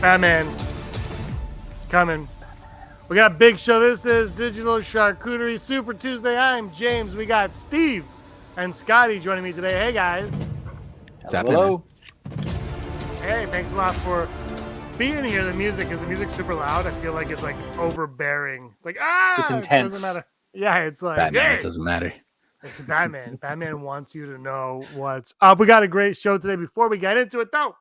Batman. It's coming. We got a big show. This is Digital Charcuterie Super Tuesday. I'm James. We got Steve and Scotty joining me today. Hey, guys. Hello. Hey, thanks a lot for being here. The music, is the music super loud? I feel like it's like overbearing. It's like, it's intense. It doesn't matter. Yeah, it's like, Batman, hey, it doesn't matter. It's Batman. Batman wants you to know what's up. We got a great show today. Before we get into it, though,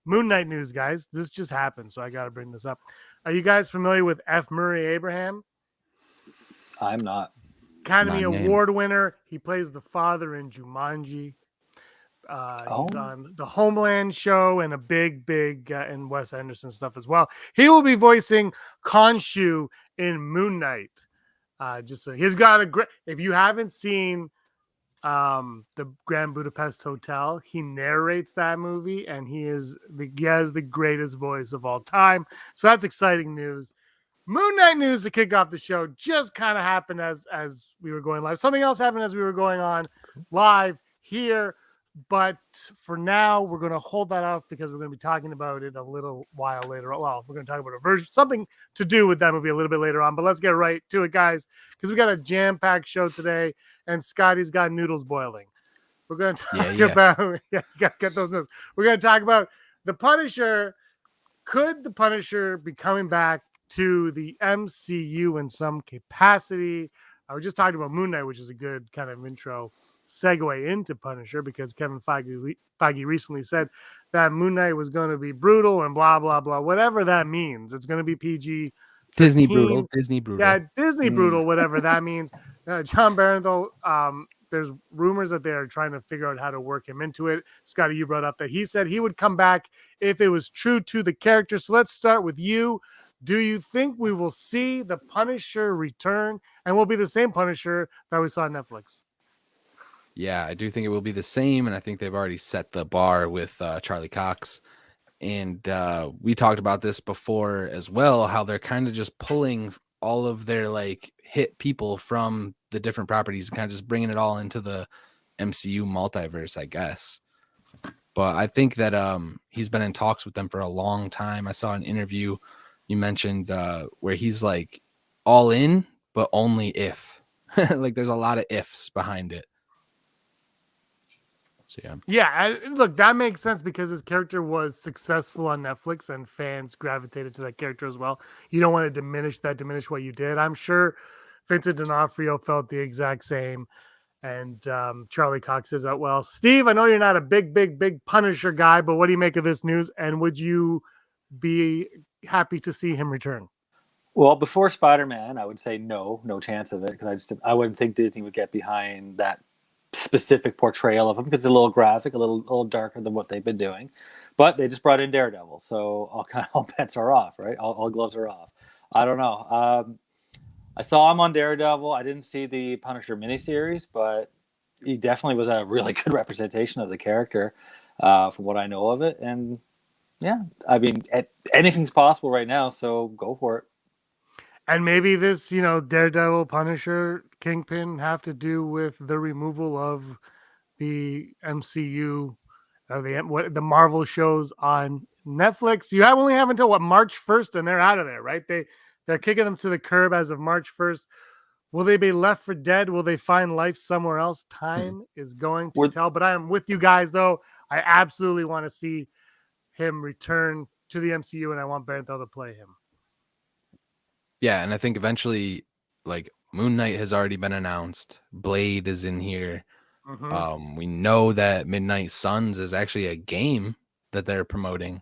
Moon Knight news, guys. This just happened, so I got to bring this up. Are you guys familiar with F. Murray Abraham? I'm not. Academy Award winner. He plays the father in Jumanji. He's on the Homeland show and a big, and Wes Anderson stuff as well. He will be voicing Khonshu in Moon Knight. Just so he's got a great. If you haven't seen the Grand Budapest Hotel, he narrates that movie, and he has the greatest voice of all time. So that's exciting news. Moon Knight news to kick off the show just kind of happened as we were going live. Something else happened as we were going on live here. But for now, we're going to hold that off because we're going to be talking about it a little while later. Well, we're going to talk about a version, something to do with that movie a little bit later on. But let's get right to it, guys, because we got a jam-packed show today, and Scotty's got noodles boiling. We're going to talk about get those noodles. We're going to talk about the Punisher. Could the Punisher be coming back to the MCU in some capacity? I was just talking about Moon Knight, which is a good kind of intro segue into Punisher, because Kevin Feige recently said that Moon Knight was going to be brutal and blah blah blah, whatever that means. It's going to be PG, Disney brutal, yeah, Disney brutal, whatever that means. John Barenthal, there's rumors that they are trying to figure out how to work him into it. Scotty, you brought up that he said he would come back if it was true to the character. So let's start with you. Do you think we will see the Punisher return, and will be the same Punisher that we saw on Netflix? Yeah, I do think it will be the same, and I think they've already set the bar with Charlie Cox. And we talked about this before as well, how they're kind of just pulling all of their like hit people from the different properties and kind of just bringing it all into the MCU multiverse, I guess. But I think that he's been in talks with them for a long time. I saw an interview you mentioned where he's like all in, but only if. Like there's a lot of ifs behind it. So, look, that makes sense because his character was successful on Netflix and fans gravitated to that character as well. You don't want to diminish what you did. I'm sure Vincent D'Onofrio felt the exact same, and Charlie Cox is out well. Steve, I know you're not a big Punisher guy, but what do you make of this news, and would you be happy to see him return? Well, before Spider-Man, I would say no chance of it, because I wouldn't think Disney would get behind that specific portrayal of him, because it's a little graphic, a little darker than what they've been doing. But they just brought in Daredevil, so all bets are off, right? All gloves are off. I don't know. I saw him on Daredevil. I didn't see the Punisher miniseries, but he definitely was a really good representation of the character, from what I know of it. And yeah, I mean, anything's possible right now, so go for it. And maybe this, Daredevil, Punisher, Kingpin have to do with the removal of the MCU, the Marvel shows on Netflix. You only have until March 1st, and they're out of there, right? They're kicking them to the curb as of March 1st. Will they be left for dead? Will they find life somewhere else? Time is going to tell. But I am with you guys, though. I absolutely want to see him return to the MCU, and I want Barenthal to play him. Yeah, and I think eventually, like, Moon Knight has already been announced. Blade is in here. Mm-hmm. We know that Midnight Suns is actually a game that they're promoting.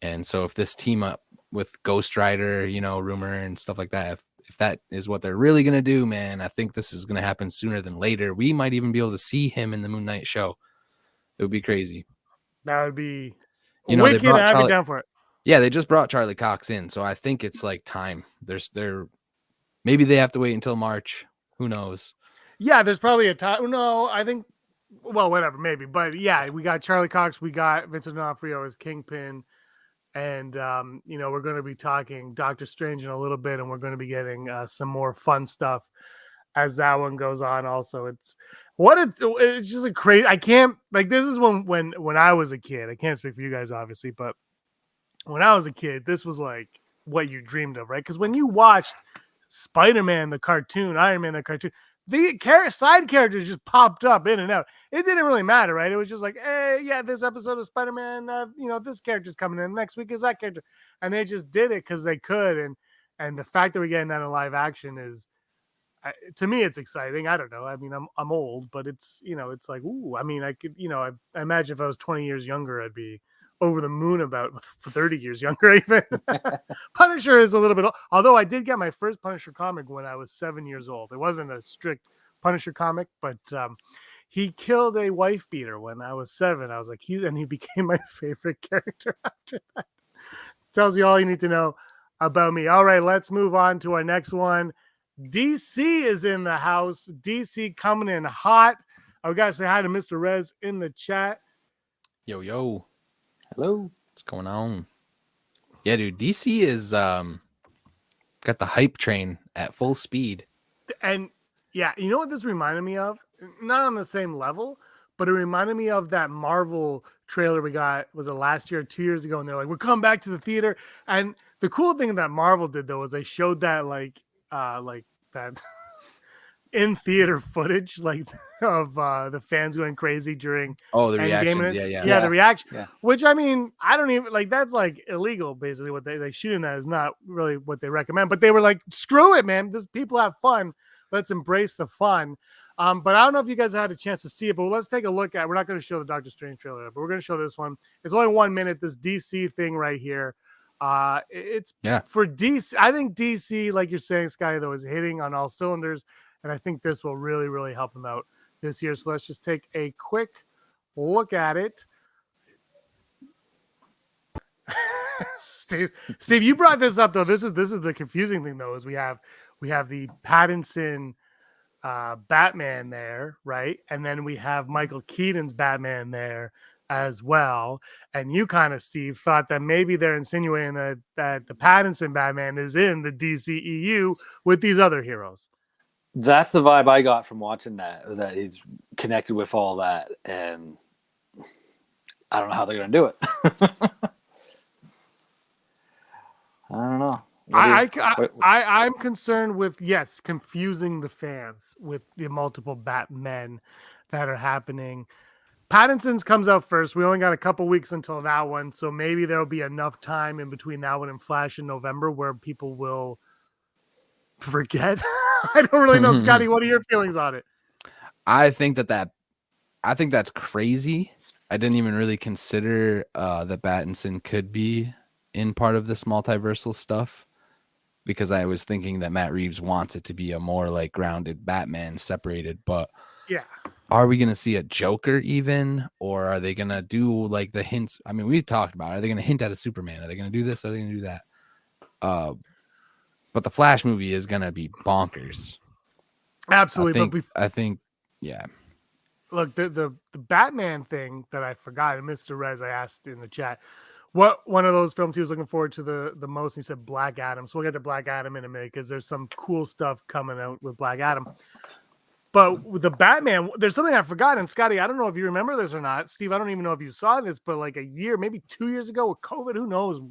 And so if this team up with Ghost Rider, rumor and stuff like that, if that is what they're really going to do, man, I think this is going to happen sooner than later. We might even be able to see him in the Moon Knight show. It would be crazy. That would be wicked. I'd be down for it. Yeah, they just brought Charlie Cox in, so I think it's like time. Maybe they have to wait until March. Who knows? Yeah, there's probably a time. No, I think, well, whatever, maybe. But yeah, we got Charlie Cox, we got Vincent D'Onofrio as Kingpin, and we're going to be talking Doctor Strange in a little bit, and we're going to be getting some more fun stuff as that one goes on. Also, it's just a crazy. I can't, like, this is when I was a kid. I can't speak for you guys, obviously, but when I was a kid, this was like what you dreamed of, right? Because when you watched Spider-Man, the cartoon, Iron Man, the cartoon, the side characters just popped up in and out. It didn't really matter, right? It was just like, hey, yeah, this episode of Spider-Man, this character's coming in. Next week is that character. And they just did it because they could. And the fact that we're getting that in live action is, to me, it's exciting. I don't know. I mean, I'm old, but it's, it's like, ooh, I mean, I could, I imagine if I was 20 years younger, I'd be over the moon about for 30 years younger even. Punisher is a little bit, although I did get my first Punisher comic when I was 7 years old. It wasn't a strict Punisher comic, but he killed a wife beater when I was 7. I was like, he became my favorite character after that. Tells you all you need to know about me. All right, let's move on to our next one. DC is in the house. DC coming in hot. I gotta say hi to Mr. Rez in the chat. Yo. Hello. What's going on? Yeah, dude. DC is got the hype train at full speed. And yeah, you know what this reminded me of? Not on the same level, but it reminded me of that Marvel trailer we got, was it last year or 2 years ago? And they're like, we're coming back to the theater. And the cool thing that Marvel did though is they showed that like that in theater footage, like of the fans going crazy during the reactions. Yeah, the reaction. Yeah. Which I mean, I don't even like, that's like illegal. Basically, what they shooting that is not really what they recommend. But they were like, screw it, man. This people have fun. Let's embrace the fun. But I don't know if you guys had a chance to see it, but let's take a look at. We're not going to show the Doctor Strange trailer, but we're going to show this one. It's only 1 minute. This DC thing right here. It's for DC. I think DC, like you're saying, Scotty, though, is hitting on all cylinders. And I think this will really, really help him out this year. So let's just take a quick look at it. Steve, you brought this up though. This is the confusing thing though, is we have the Pattinson Batman there, right? And then we have Michael Keaton's Batman there as well. And you kind of, Steve, thought that maybe they're insinuating that the Pattinson Batman is in the DCEU with these other heroes. That's the vibe I got from watching that, was that he's connected with all that, and I don't know how they're going to do it. I don't know. I'm concerned with, confusing the fans with the multiple Batmen that are happening. Pattinson's comes out first. We only got a couple weeks until that one, so maybe there'll be enough time in between that one and Flash in November where people will forget. I don't really know, Scotty. What are your feelings on it? I think that's crazy. I didn't even really consider that Pattinson could be in part of this multiversal stuff, because I was thinking that Matt Reeves wants it to be a more like grounded Batman, separated. But yeah, are we going to see a Joker even, or are they going to do like the hints? I mean, we talked about it. Are they going to hint at a Superman? Are they going to do this? Are they going to do that? But the Flash movie is going to be bonkers. Absolutely. I think, yeah. Look, the Batman thing that I forgot, and Mr. Rez, I asked in the chat, what one of those films he was looking forward to the most, and he said Black Adam. So we'll get to Black Adam in a minute, because there's some cool stuff coming out with Black Adam. But with the Batman, there's something I forgot. And Scotty, I don't know if you remember this or not. Steve, I don't even know if you saw this, but like a year, maybe 2 years ago with COVID, who knows?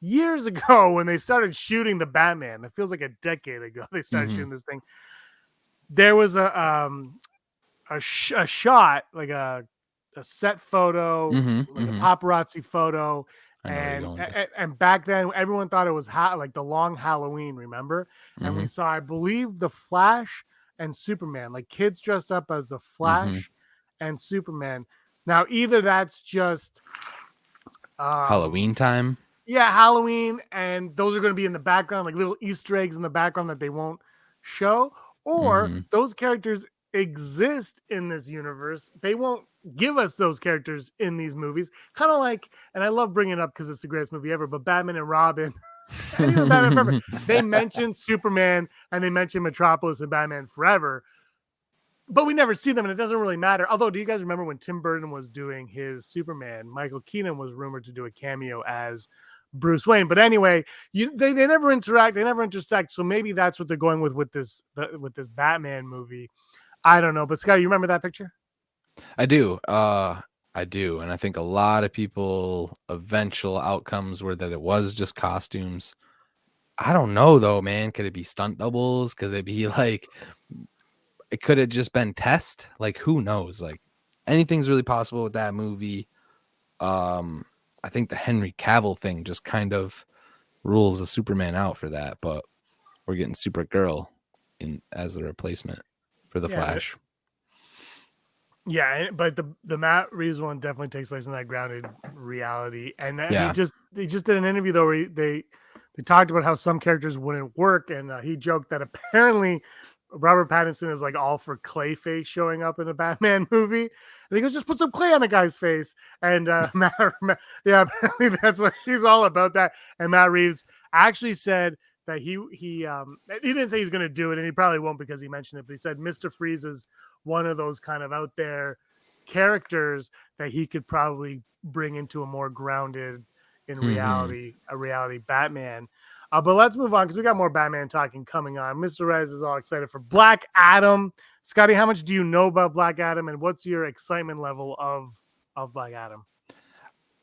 Years ago when they started shooting the Batman, it feels like a decade ago they started shooting this thing. There was a shot, like a set photo, like a paparazzi photo, and back then everyone thought it was like the long Halloween, remember? And we saw, I believe, the Flash and Superman, like kids dressed up as the Flash and Superman. Now either that's just Halloween time. Yeah, Halloween, and those are going to be in the background, like little Easter eggs in the background that they won't show, or those characters exist in this universe. They won't give us those characters in these movies. Kind of like, and I love bringing it up because it's the greatest movie ever, but Batman and Robin, and even Batman Forever, they mentioned Superman and they mentioned Metropolis and Batman Forever, but we never see them, and it doesn't really matter. Although, do you guys remember when Tim Burton was doing his Superman, Michael Keaton was rumored to do a cameo as Bruce Wayne? But anyway, they never interact, they never intersect. So maybe that's what they're going with this Batman movie. I don't know. But Scott, you remember that picture? I do. I do, and I think a lot of people eventual outcomes were that it was just costumes. I don't know though, man. Could it be stunt doubles? Could it be like it could have just been test? Like who knows? Like anything's really possible with that movie. I think the Henry Cavill thing just kind of rules the Superman out for that, but we're getting Supergirl in as the replacement for the Flash. Yeah, but the Matt Reeves one definitely takes place in that grounded reality. And Yeah. they just did an interview though where they talked about how some characters wouldn't work, and he joked that apparently Robert Pattinson is like all for Clayface showing up in a Batman movie. And he goes, just put some clay on a guy's face. And yeah, apparently that's what he's all about that. And Matt Reeves actually said that he didn't say he's going to do it, and he probably won't because he mentioned it, but he said Mr. Freeze is one of those kind of out there characters that he could probably bring into a more grounded in reality, a reality Batman. But let's move on because we got more Batman talking coming on. Mr. Rez is all excited for Black Adam. Scotty, how much do you know about Black Adam, and what's your excitement level of Black Adam?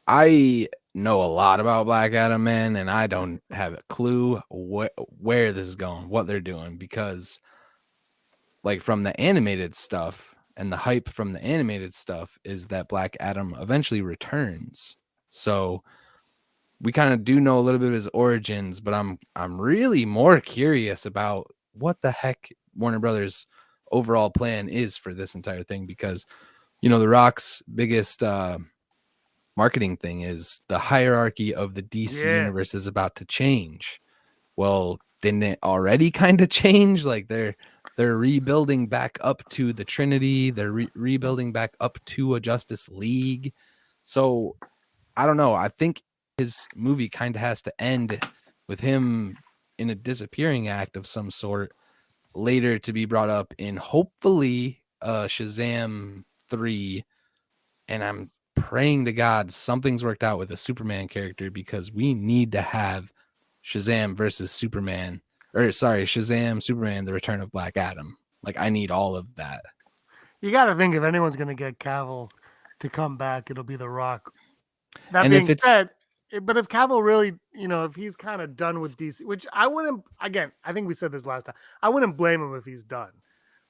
I know a lot about Black Adam, man, and I don't have a clue where this is going, what they're doing, because like from the animated stuff and the hype from the animated stuff is that Black Adam eventually returns. So we kind of do know a little bit of his origins, but I'm really more curious about what the heck Warner Brothers overall plan is for this entire thing, because you know The Rock's biggest marketing thing is the hierarchy of the DC universe is about to change. Well, didn't it already kind of change? Like they're rebuilding back up to the Trinity, they're rebuilding back up to a Justice League. So I don't know. I think his movie kind of has to end with him in a disappearing act of some sort, later to be brought up in hopefully Shazam 3. And I'm praying to God something's worked out with a Superman character, because we need to have Shazam versus Superman, or sorry, Shazam, Superman, the Return of Black Adam. Like I need all of that. You got to think if anyone's going to get Cavill to come back, it'll be The Rock. That being said, but if Cavill really, if he's kind of done with DC, which I wouldn't, again, I think we said this last time, I wouldn't blame him if he's done.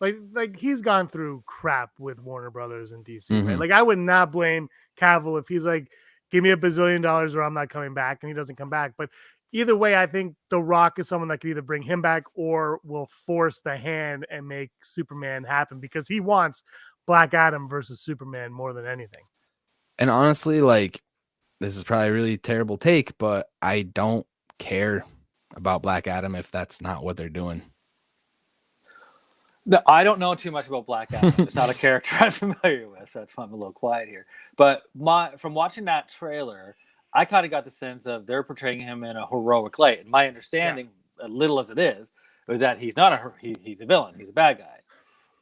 Like he's gone through crap with Warner Brothers and DC, right? Like I would not blame Cavill if he's like, give me $1 billion or I'm not coming back, and he doesn't come back. But either way, I think The Rock is someone that could either bring him back or will force the hand and make Superman happen, because he wants Black Adam versus Superman more than anything. And honestly, like, this is probably a really terrible take, but I don't care about Black Adam if that's not what they're doing. No, I don't know too much about Black Adam. It's not a character I'm familiar with, so that's why I'm a little quiet here. But from watching that trailer, I kind of got the sense of they're portraying him in a heroic light. And my understanding, little as it is that he's not he's a villain. He's a bad guy.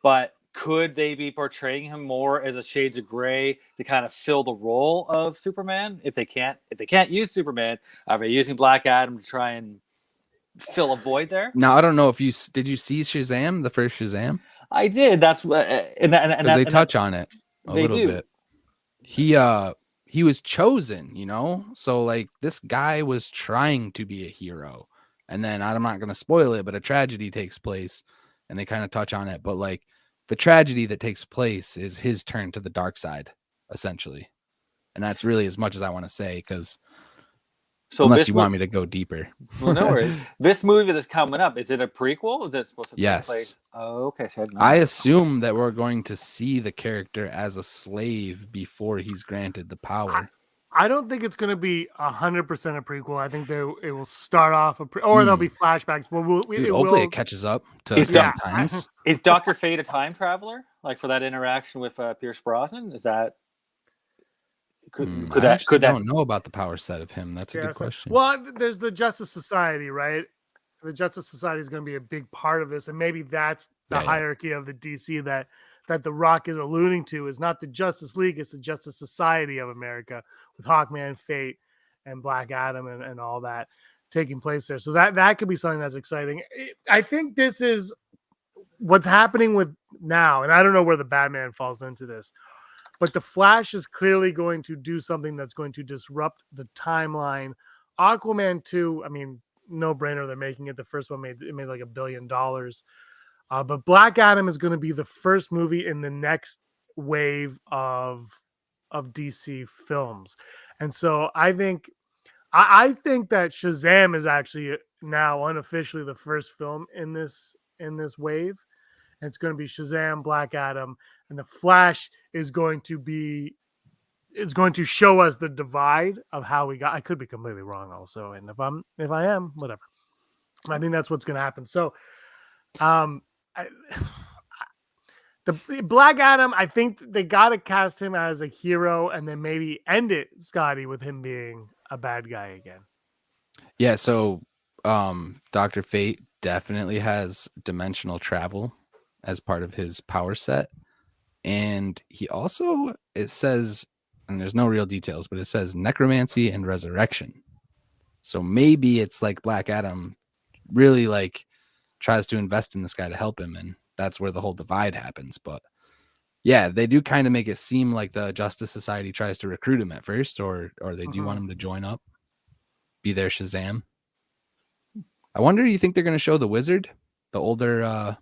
But could they be portraying him more as a shades of gray to kind of fill the role of Superman? If they can't use Superman, are they using Black Adam to try and fill a void there? Now, I don't know if did you see Shazam, the first Shazam? I did. That's and they touch on it a little bit. He was chosen, so like this guy was trying to be a hero, and then I'm not going to spoil it, but a tragedy takes place and they kind of touch on it. But like the tragedy that takes place is his turn to the dark side, essentially. And that's really as much as I want to say, because unless you want me to go deeper. Well, no worries. This movie that's coming up, is it a prequel? Is it supposed to take place? Oh, okay. So I assume that we're going to see the character as a slave before he's granted the power. I don't think it's going to be 100% a prequel. I think it will start off or there'll be flashbacks. But hopefully it catches up to times. Is Dr. Fate a time traveler? Like for that interaction with Pierce Brosnan? Is that I don't know about the power set of him. That's a good question. Well, there's the Justice Society, right? The Justice Society is going to be a big part of this, and maybe that's the hierarchy of the DC that The Rock is alluding to. Is not the Justice League; it's the Justice Society of America with Hawkman, Fate, and Black Adam, and all that taking place there. So that could be something that's exciting. I think this is what's happening with now, and I don't know where the Batman falls into this. But the Flash is clearly going to do something that's going to disrupt the timeline. Aquaman 2, I mean, no brainer. They're making it. The first one made like $1 billion. But Black Adam is going to be the first movie in the next wave of DC films. And so I think that Shazam is actually now unofficially the first film in this wave. And it's going to be Shazam, Black Adam, and the Flash is going to show us the divide of how we got. I could be completely wrong also, and if I am, whatever. I think that's what's going to happen. So, the Black Adam, I think they got to cast him as a hero, and then maybe end it, Scotty, with him being a bad guy again. Yeah. So, Dr. Fate definitely has dimensional travel as part of his power set. And he also, it says, and there's no real details, but it says necromancy and resurrection. So maybe it's like Black Adam really like tries to invest in this guy to help him. And that's where the whole divide happens. But yeah, they do kind of make it seem like the Justice Society tries to recruit him at first, or they do want him to join up, be their Shazam. I wonder, do you think they're going to show the wizard, the older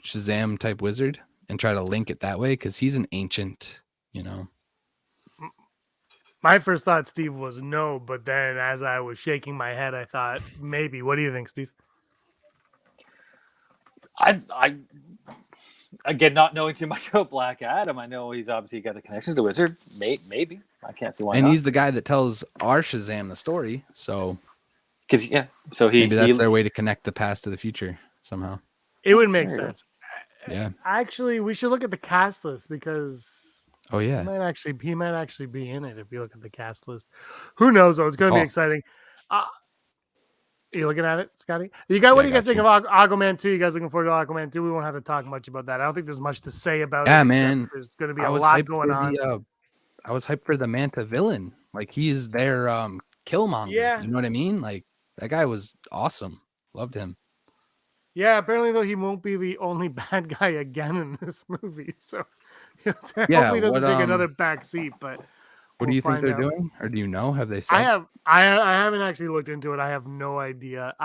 Shazam type wizard, and try to link it that way? Because he's an ancient, My first thought, Steve, was no, but then as I was shaking my head, I thought maybe. What do you think, Steve? I again, not knowing too much about Black Adam, I know he's obviously got the connections to Wizard. Maybe I can't see why. And not. he's the guy that tells our Shazam the story. So, so maybe that's their way to connect the past to the future somehow. It would make sense. Yeah. Actually, we should look at the cast list because he might actually be in it if you look at the cast list. Who knows though? It's going to be exciting. Are you looking at it, Scotty? What do you guys think of Aquaman 2? You guys looking forward to Aquaman 2? We won't have to talk much about that. I don't think there's much to say about it. Yeah, man. There's going to be a lot going on. I was hyped for the Manta villain. Like, he's their Killmonger. Yeah. You know what I mean? Like, that guy was awesome. Loved him. Yeah, apparently though he won't be the only bad guy again in this movie. So hopefully he doesn't take another back seat. But what do you think they're doing? Or do you know? Have they said? I haven't actually looked into it. I have no idea.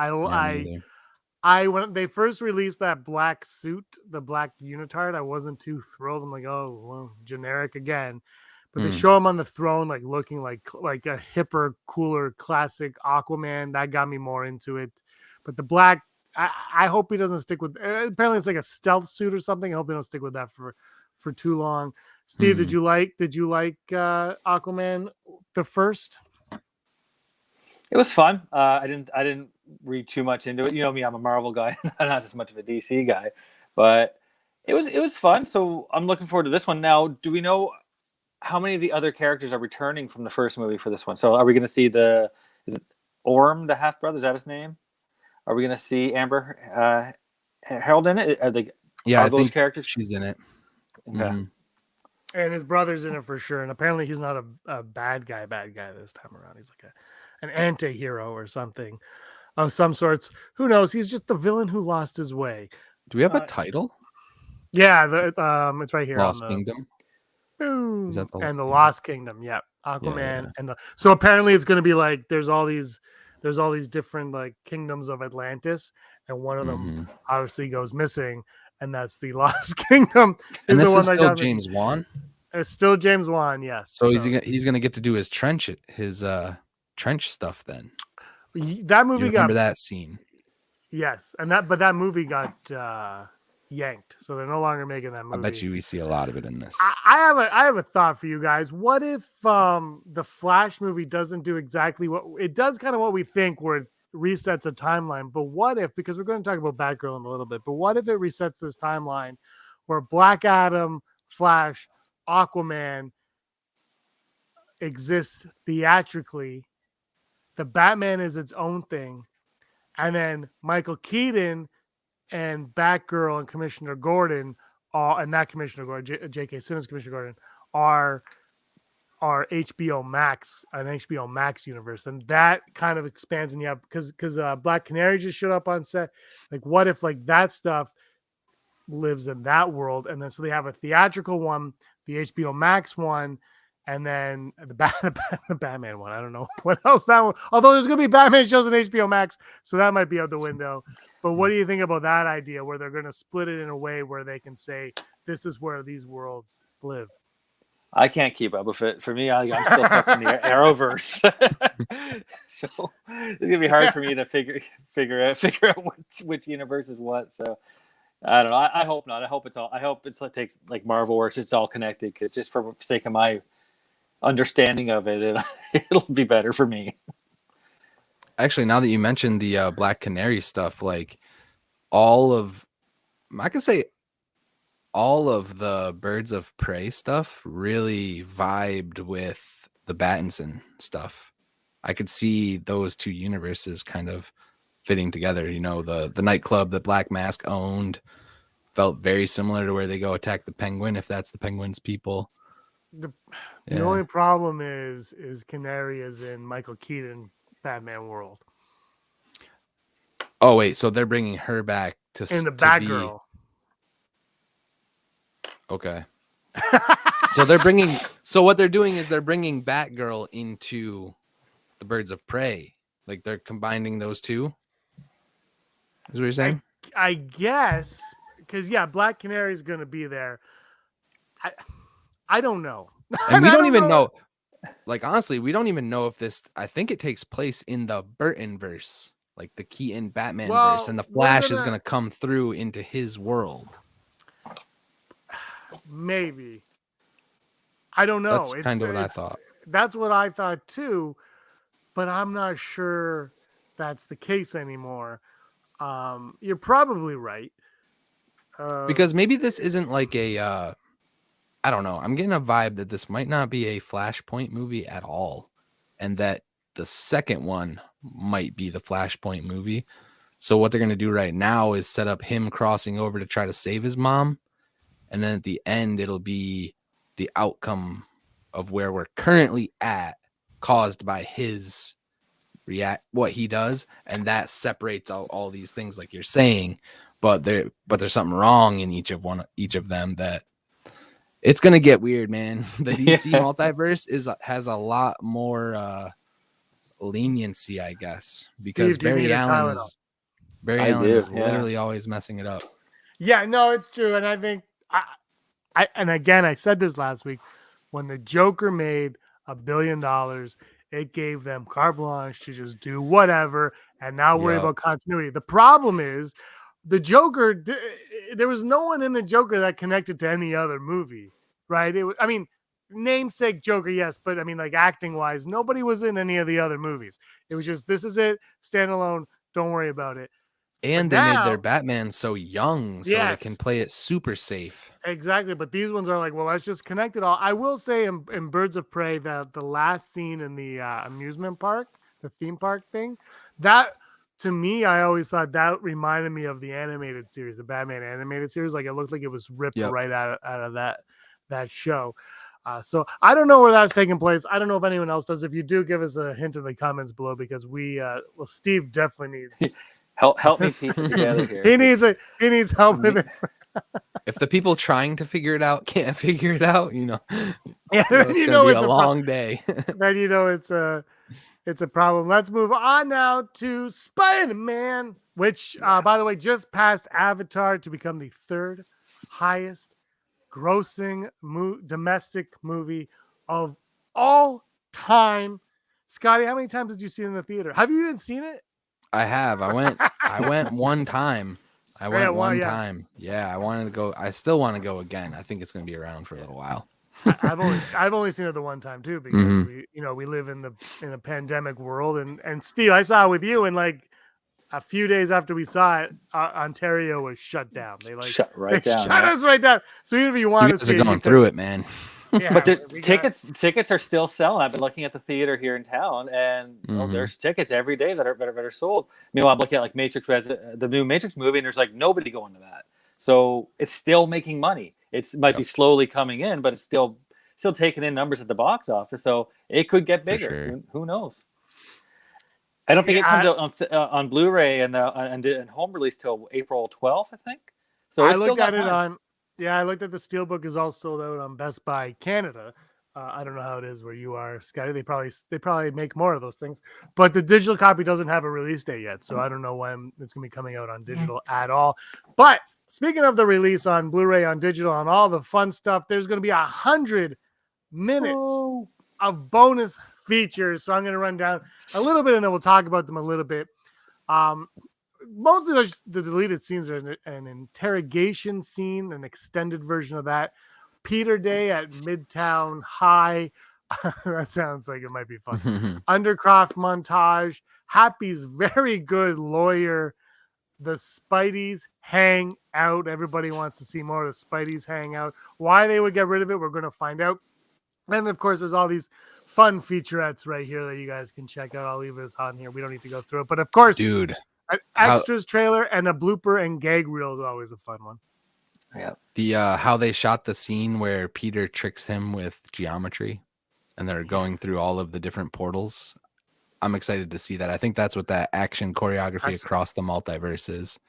When they first released that black suit, the black unitard, I wasn't too thrilled. I'm like, oh, well, generic again. But they show him on the throne, like looking like a hipper, cooler, classic Aquaman. That got me more into it. But the black, I hope he doesn't stick with. Apparently, it's like a stealth suit or something. I hope they don't stick with that for too long. Steve, did you like Aquaman the first? It was fun. I didn't read too much into it. You know me, I'm a Marvel guy, not as much of a DC guy. But it was fun. So I'm looking forward to this one. Now, do we know how many of the other characters are returning from the first movie for this one? So are we going to see is it Orm, the half brother? Is that his name? Are we going to see Amber Herald in it? Are those characters? She's in it. Okay. Mm-hmm. And his brother's in it for sure. And apparently he's not a bad guy this time around. He's like an anti-hero or something of some sorts. Who knows? He's just the villain who lost his way. Do we have a title? Yeah, it's right here. Lost Kingdom. Boom. Is that the Lost Kingdom? Yeah, Aquaman. Yeah. So apparently it's going to be like there's all these different like kingdoms of Atlantis, and one of them obviously goes missing, and that's the Lost Kingdom. And this is still James Wan. It's still James Wan, yes. So he's gonna get to do his trench stuff then. That movie remember that scene? Yes, but that movie got yanked, so they're no longer making that movie. I bet you we see a lot of it in this. I have a thought for you guys. What if the Flash movie doesn't do exactly what it does? Kind of what we think, where it resets a timeline. But what if, because we're going to talk about Batgirl in a little bit, but what if it resets this timeline where Black Adam, Flash, Aquaman exists theatrically, the Batman is its own thing, and then Michael Keaton and Batgirl and Commissioner Gordon J.K. Simmons Commissioner Gordon are HBO Max, an HBO Max universe, and that kind of expands. And yeah, because Black Canary just showed up on set. Like, what if like that stuff lives in that world, and then so they have a theatrical one the HBO Max one, and then the Batman one. I don't know what else that one. Although there's going to be Batman shows on HBO Max, so that might be out the window. But what do you think about that idea where they're going to split it in a way where they can say, this is where these worlds live? I can't keep up with it. For me, I'm still stuck in the Arrowverse, so it's gonna be hard for me to figure out which universe is what. So I don't know. I hope not. I hope it takes like Marvel works. It's all connected, because just for sake of my understanding of it, it'll be better for me. Actually, now that you mentioned the Black Canary stuff, like I could say all of the Birds of Prey stuff really vibed with the Battinson stuff. I could see those two universes kind of fitting together. You know, the nightclub that Black Mask owned felt very similar to where they go attack the Penguin, if that's the Penguin's people. The only problem is Canary is in Michael Keaton Batman world. Oh wait, so they're bringing her back in the Batgirl. Okay. So what they're doing is they're bringing Batgirl into the Birds of Prey. Like they're combining those two. Is what you're saying? I guess, because Black Canary is going to be there. I don't know. And we don't even know. Like honestly, we don't even know if this. I think it takes place in the Burtonverse, like the Keaton Batman verse, and the Flash is going to come through into his world. Maybe. I don't know. That's kind of what I thought. That's what I thought too, but I'm not sure that's the case anymore. You're probably right. Because maybe this isn't like a, I don't know. I'm getting a vibe that this might not be a Flashpoint movie at all, and that the second one might be the Flashpoint movie. So what they're going to do right now is set up him crossing over to try to save his mom. And then at the end, it'll be the outcome of where we're currently at, caused by his what he does, and that separates all these things, like you're saying. But there's something wrong in each of them that it's gonna get weird, man. The DC multiverse has a lot more leniency, I guess, because Barry Allen is literally always messing it up. Yeah, no, it's true, and I think. And again, I said this last week, when the Joker made $1 billion, it gave them carte blanche to just do whatever and now worry about continuity. The problem is the Joker, there was no one in the Joker that connected to any other movie, right? Namesake Joker, yes, but like acting wise, nobody was in any of the other movies. It was just, this is it, standalone, don't worry about it. And they made their Batman so young, so they can play it super safe. Exactly, but these ones are like, well, let's just connect it all. I will say in Birds of Prey, the last scene in the amusement park, the theme park thing, that, to me, I always thought that reminded me of the animated series, the Batman animated series. Like, it looked like it was ripped right out of that show. So I don't know where that's taking place. I don't know if anyone else does. If you do, give us a hint in the comments below, because Steve definitely needs... Help me piece it together here. He needs help with it. If the people trying to figure it out can't figure it out, it's gonna be a long day. Then it's a problem. Let's move on now to Spider-Man, which by the way just passed Avatar to become the third highest grossing domestic movie of all time. Scotty, how many times did you see it in the theater? Have you even seen it? I have. I went one time. One time. Yeah, I wanted to go. I still want to go again. I think it's going to be around for a little while. I've only seen it the one time too, because we live in a pandemic world, and Steve, I saw it with you, and like a few days after we saw it, Ontario was shut down. They shut us right down. So even if you want to see it, going through it, man. Yeah, but the tickets are still selling. I've been looking at the theater here in town, and there's tickets every day that are sold. Meanwhile, I'm looking at like Matrix, the new Matrix movie, and there's like nobody going to that. So it's still making money. It might be slowly coming in, but it's still taking in numbers at the box office. So it could get bigger. Sure. Who knows? I don't think it comes out on Blu-ray and home release till April 12th, I think. So I looked at it on Yeah, I looked at the Steelbook is all sold out on Best Buy Canada. I don't know how it is where you are, Scotty. They probably make more of those things, but the digital copy doesn't have a release date yet, so I don't know when it's gonna be coming out on digital at all. But speaking of the release on Blu-ray, on digital, on all the fun stuff, there's gonna be 100 minutes of bonus features. So I'm gonna run down a little bit, and then we'll talk about them a little bit. Mostly the deleted scenes are an interrogation scene, an extended version of that. Peter Day at Midtown High. That sounds like it might be fun. Undercroft montage. Happy's very good lawyer. The Spideys hang out. Everybody wants to see more of the Spideys hang out. Why they would get rid of it, we're going to find out. And of course, there's all these fun featurettes right here that you guys can check out. I'll leave this on here. We don't need to go through it. But of course, dude, an extras trailer and a blooper and gag reel is always a fun one. Yeah. The how they shot the scene where Peter tricks him with geometry and they're going through all of the different portals. I'm excited to see that. I think that's what that action choreography across the multiverse is.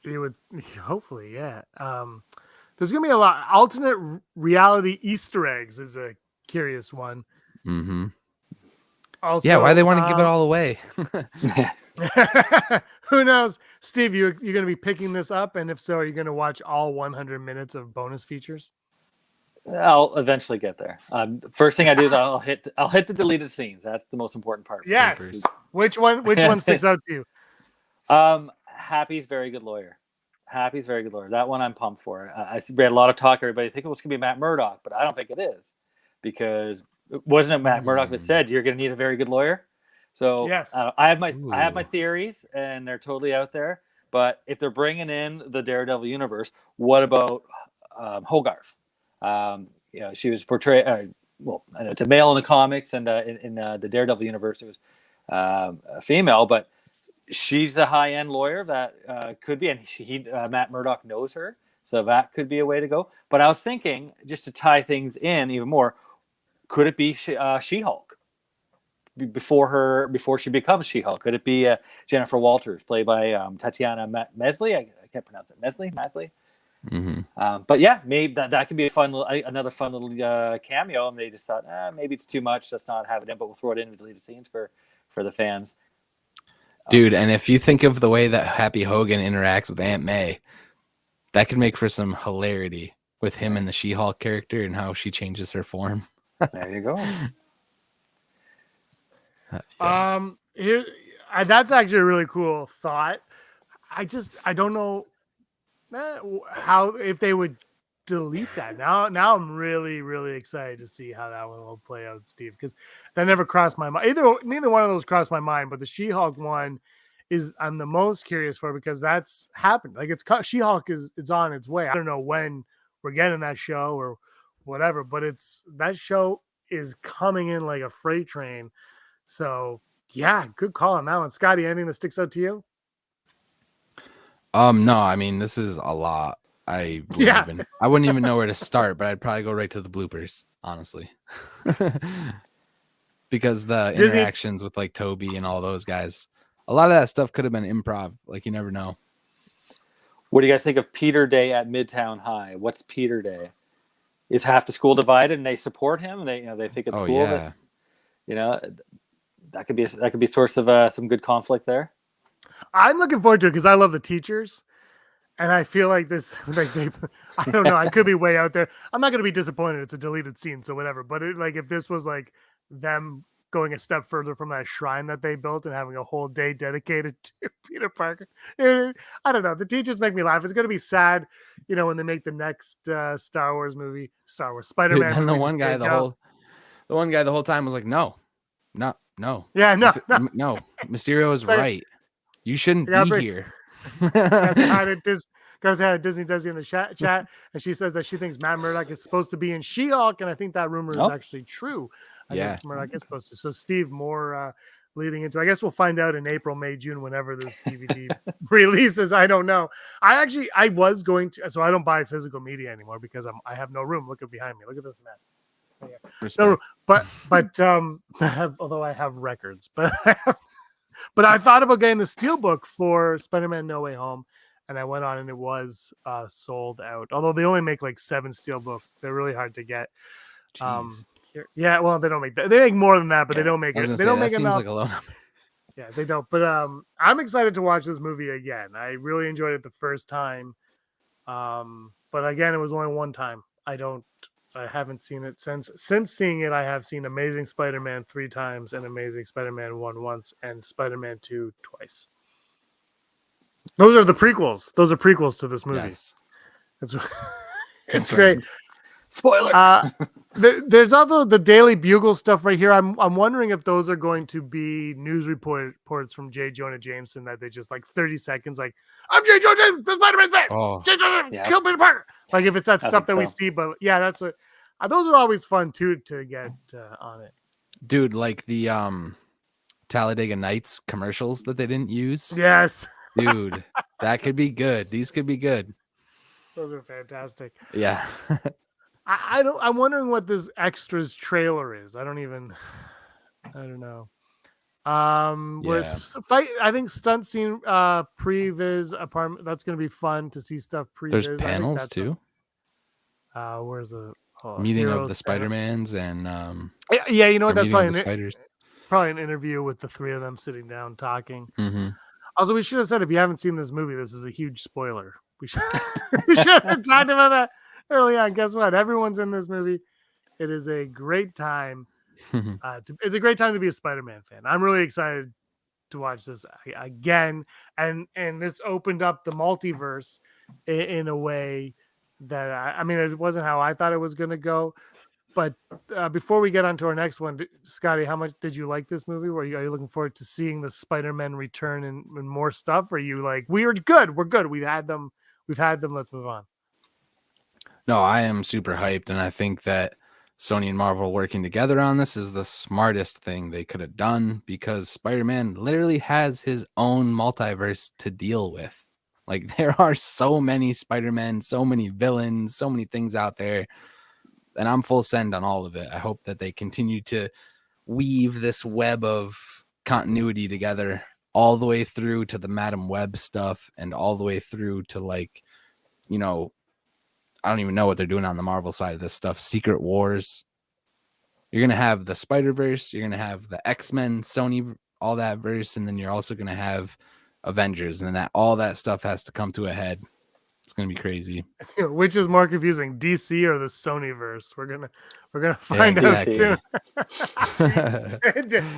You would hopefully, yeah. There's gonna be a lot. Alternate reality Easter eggs is a curious one. Mm-hmm. Also, yeah, why they want to give it all away? Who knows? Steve, you're going to be picking this up, and if so, are you going to watch all 100 minutes of bonus features? I'll eventually get there. First thing I do is I'll hit the deleted scenes. That's the most important part. Yes. Which one sticks out to you? Happy's very good lawyer. Happy's very good lawyer. That one I'm pumped for. I read a lot of talk. Everybody think it was going to be Matt Murdock, but I don't think it is, because wasn't it Matt Murdock that said you're going to need a very good lawyer? So yes. I have my theories, and they're totally out there. But if they're bringing in the Daredevil universe, what about Hogarth? She was portrayed. It's a male in the comics, and in the Daredevil universe, it was a female. But she's the high-end lawyer that could be, and Matt Murdock knows her, so that could be a way to go. But I was thinking, just to tie things in even more, could it be She-Hulk? Before she becomes She-Hulk, could it be Jennifer Walters, played by Tatiana Maslany? I can't pronounce it. Maslany. Mm-hmm. But yeah, maybe that could be another fun little cameo. And they just thought, maybe it's too much. Let's not have it in, but we'll throw it in with deleted scenes for the fans. Dude, and if you think of the way that Happy Hogan interacts with Aunt May, that could make for some hilarity with him and the She-Hulk character and how she changes her form. There you go. That's actually a really cool thought. I don't know how, if they would delete that. Now I'm really, really excited to see how that one will play out, Steve, because that never crossed my mind. Neither one of those crossed my mind, but the She-Hulk one I'm the most curious for, because that's happened. Like, She-Hulk is on its way. I don't know when we're getting that show or whatever, but that show is coming in like a freight train. So yeah, good call on that one. Scotty, anything that sticks out to you? No, I mean, this is a lot. I wouldn't even know where to start, but I'd probably go right to the bloopers, honestly. Because the interactions with like Toby and all those guys, a lot of that stuff could have been improv. Like, you never know. What do you guys think of Peter Day at Midtown High? What's Peter Day? Is half the school divided and they support him? They think it's cool. Yeah. That could be a source of some good conflict there. I'm looking forward to it because I love the teachers, and I feel like this. Like I don't know. I could be way out there. I'm not going to be disappointed. It's a deleted scene, so whatever. But if this was like them going a step further from that shrine that they built and having a whole day dedicated to Peter Parker, I don't know. The teachers make me laugh. It's going to be sad, when they make the next Star Wars Spider-Man. And the one guy the whole time was like, no. Yeah, no. Mysterio is right. You shouldn't be here. Guys had Disney Desi in the chat, and she says that she thinks Matt Murdock is supposed to be in She-Hulk, and I think that rumor is actually true. I think Murdock is supposed to. So Steve, more leading into. I guess we'll find out in April, May, June, whenever this DVD releases. I don't know. I was going to, so I don't buy physical media anymore because I have no room. Look behind me. Look at this mess. No, but although I have records, but I thought about getting the Steelbook for Spider-Man No Way Home, and I went on and it was sold out. Although they only make like 7 steel books, they're really hard to get. Jeez. Yeah, well, they don't make that. They make more than that, but they don't make I was it. gonna They say, don't that make seems enough. like a low number. Yeah, they don't. But I'm excited to watch this movie again. I really enjoyed it the first time. But again, it was only one time. I haven't seen it since seeing it. I have seen Amazing Spider-Man 3 times and Amazing Spider-Man 1 once and Spider-Man 2 twice. Those are the prequels. Those are prequels to this movie. Yes. It's great. Spoiler. There's also the Daily Bugle stuff right here. I'm wondering if those are going to be news reports from J. Jonah Jameson that they just like 30 seconds, like, I'm J. Jonah Jameson, the Spider-Man fan. Oh, J. Jonah, kill Peter Parker. Like if it's that I stuff think that we so. see, but yeah, that's what. Those are always fun too to get on it. dude, like the Talladega Nights commercials that they didn't use. Yes, Dude, that could be good. These could be good. those are fantastic. Yeah. I'm wondering what this extras trailer is. I don't know. I think stunt scene previs apartment. That's gonna be fun to see stuff previs. There's panels too. Where's the Meeting of Heroes the Spider-Mans and Yeah, you know or what? That's meeting of probably the spiders. probably an interview with the 3 of them sitting down talking. Mm-hmm. Also, we should have said if you haven't seen this movie, this is a huge spoiler. We should have talked about that early on. Guess what? Everyone's in this movie. It is a great time. It's a great time to be a Spider-Man fan. I'm really excited to watch this again, and this opened up the multiverse in a way that I mean, it wasn't how I thought it was going to go. But before we get on to our next one, Scotty, how much did you like this movie? Are you looking forward to seeing the Spider-Man return and more stuff? Or are you like, we're good, we've had them, let's move on? No, I am super hyped, and I think that Sony and Marvel working together on this is the smartest thing they could have done, because Spider-Man literally has his own multiverse to deal with. Like, there are so many Spider-Men, so many villains, so many things out there, and I'm full send on all of it. I hope that they continue to weave this web of continuity together all the way through to the Madam Web stuff and all the way through to, like, you know, I don't even know what they're doing on the Marvel side of this stuff. Secret Wars. You're going to have the Spider-Verse. You're going to have the X-Men, Sony, all that verse. And then you're also going to have Avengers. And then all that stuff has to come to a head. It's going to be crazy. Which is more confusing, DC or the Sonyverse? We're gonna find out soon.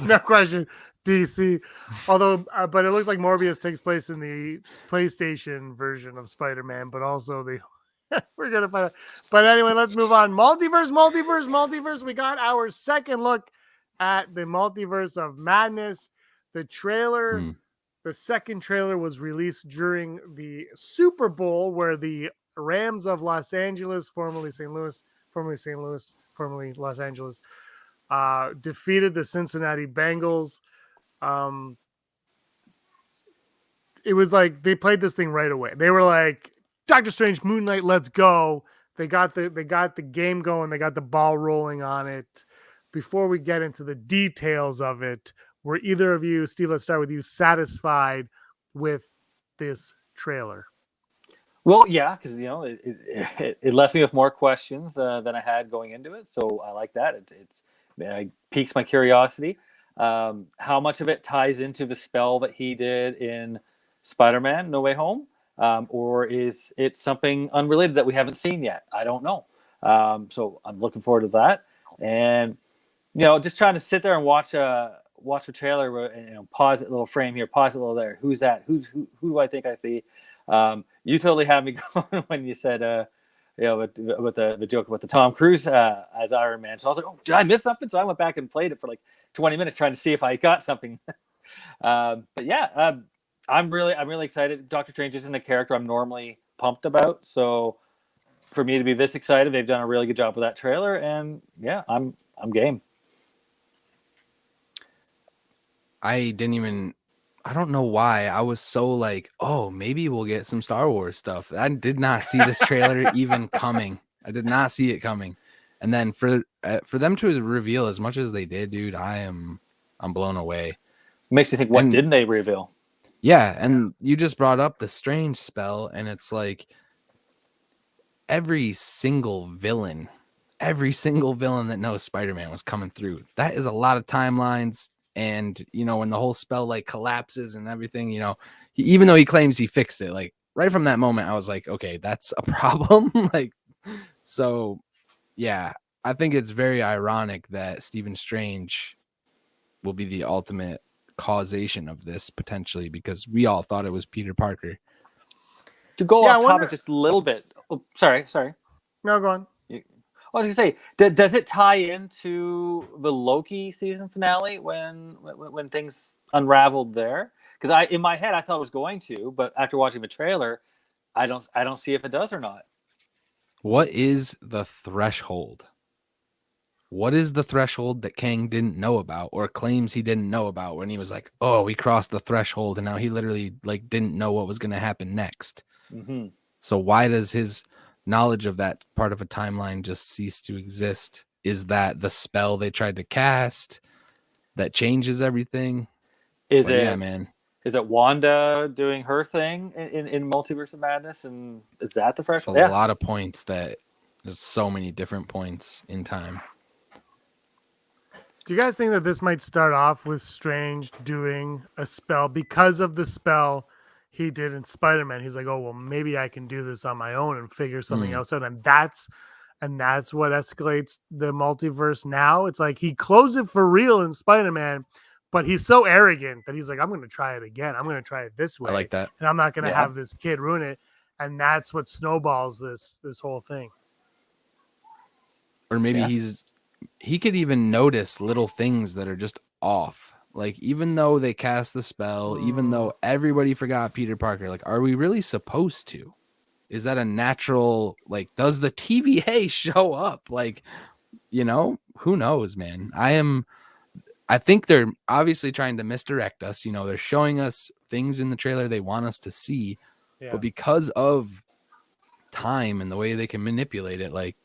No question, DC. Although, but it looks like Morbius takes place in the PlayStation version of Spider-Man, but also the we're gonna find out. But anyway, let's move on. Multiverse. We got our second look at the Multiverse of Madness. The trailer. The second trailer was released during the Super Bowl, where the Rams of Los Angeles, formerly Los Angeles, defeated the Cincinnati Bengals. It was like they played this thing right away. They were like, Doctor Strange, Moon Knight, let's go. They got the game going. They got the ball rolling on it. Before we get into the details of it, were either of you, Steve, let's start with you, satisfied with this trailer? Well, yeah, because it left me with more questions than I had going into it, so I like that. It piques my curiosity. How much of it ties into the spell that he did in Spider-Man: No Way Home, or is it something unrelated that we haven't seen yet? I don't know. So I'm looking forward to that, and just trying to sit there and watch the trailer and pause it, little frame here, pause it, little there. Who's that? Who do I think I see? You totally had me going when you said, with the joke about the Tom Cruise as Iron Man. So I was like, oh, did I miss something? So I went back and played it for like 20 minutes trying to see if I got something. But yeah, I'm really excited. Doctor Strange isn't a character I'm normally pumped about, so for me to be this excited, they've done a really good job with that trailer, and yeah, I'm game. I don't know why I was so like, oh, maybe we'll get some Star Wars stuff. I did not see this trailer even coming. I did not see it coming. And then for them to reveal as much as they did, dude, I'm blown away. Makes you think, what didn't they reveal? Yeah, and you just brought up the Strange spell, and it's like every single villain that knows Spider-Man was coming through. That is a lot of timelines. And, when the whole spell like collapses and everything, even though he claims he fixed it, like right from that moment, I was like, okay, that's a problem. Like, so yeah, I think it's very ironic that Stephen Strange will be the ultimate causation of this potentially, because we all thought it was Peter Parker. To go off topic just a little bit. Oh, sorry. No, go on. I was going to say, does it tie into the Loki season finale when things unraveled there? Because in my head I thought it was going to, but after watching the trailer, I don't see if it does or not. What is the threshold? What is the threshold that Kang didn't know about, or claims he didn't know about, when he was like, "Oh, we crossed the threshold," and now he literally like didn't know what was going to happen next? Mm-hmm. So why does his knowledge of that part of a timeline just cease to exist? Is that the spell they tried to cast that changes everything? Yeah, man. Is it Wanda doing her thing in Multiverse of Madness, and is that the threshold? A lot of points that there's so many different points in time. Do you guys think that this might start off with Strange doing a spell because of the spell he did in Spider-Man? He's like, oh, well, maybe I can do this on my own and figure something else out. And that's what escalates the multiverse now. It's like he closed it for real in Spider-Man, but he's so arrogant that he's like, I'm going to try it again. I'm going to try it this way. I like that. And I'm not going to have this kid ruin it. And that's what snowballs this whole thing. Or maybe he could even notice little things that are just off. Like, even though they cast the spell, even though everybody forgot Peter Parker, like, are we really supposed to? Is that a natural, like, does the TVA show up? Like, who knows, man? I think they're obviously trying to misdirect us. They're showing us things in the trailer they want us to see, but because of time and the way they can manipulate it, like,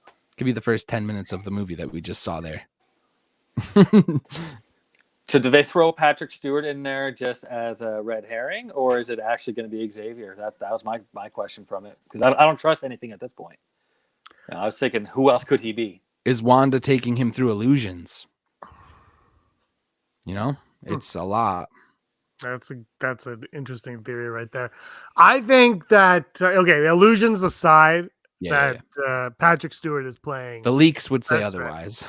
it could be the first 10 minutes of the movie that we just saw there. So do they throw Patrick Stewart in there just as a red herring, or is it actually going to be Xavier? That was my question from it, because I don't trust anything at this point. I was thinking, who else could he be? Is Wanda taking him through illusions? It's a lot. That's an interesting theory right there. I think that illusions aside, Patrick Stewart is playing. The leaks would say otherwise.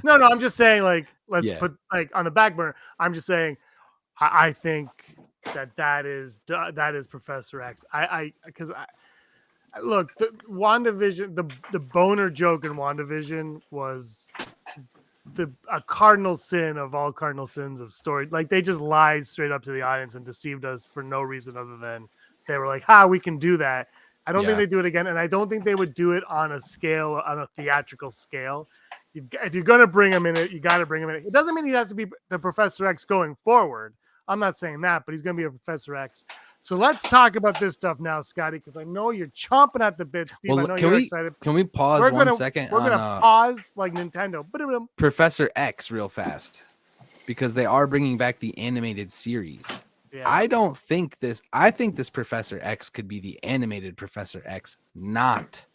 No, I'm just saying, like, let's put like on the back burner. I'm just saying, I think that is Professor X. Because look, the WandaVision, the boner joke in WandaVision was a cardinal sin of all cardinal sins of story. Like, they just lied straight up to the audience and deceived us for no reason other than they were like, we can do that. I don't think they do it again, and I don't think they would do it on a theatrical scale. If you're going to bring him in it, you got to bring him in it. It doesn't mean he has to be the Professor X going forward. I'm not saying that, but he's going to be a Professor X. So let's talk about this stuff now, Scotty, because I know you're chomping at the bit, Steve. I know you're excited. Can we pause 1 second? We're going to pause like Nintendo. Professor X real fast, because they are bringing back the animated series. Yeah. I think this Professor X could be the animated Professor X, not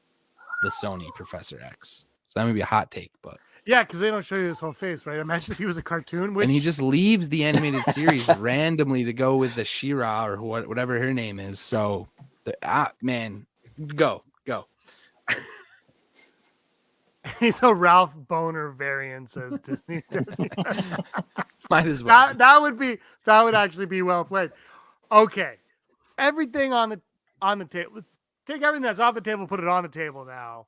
the Sony Professor X. So that may be a hot take, but because they don't show you his whole face, right? Imagine if he was a cartoon, and he just leaves the animated series randomly to go with the She-Ra or whatever her name is. So, man, go. He's a Ralph Boner variant, says Disney. Might as well. That would actually be well played. Okay, everything on the table. Take everything that's off the table, put it on the table now.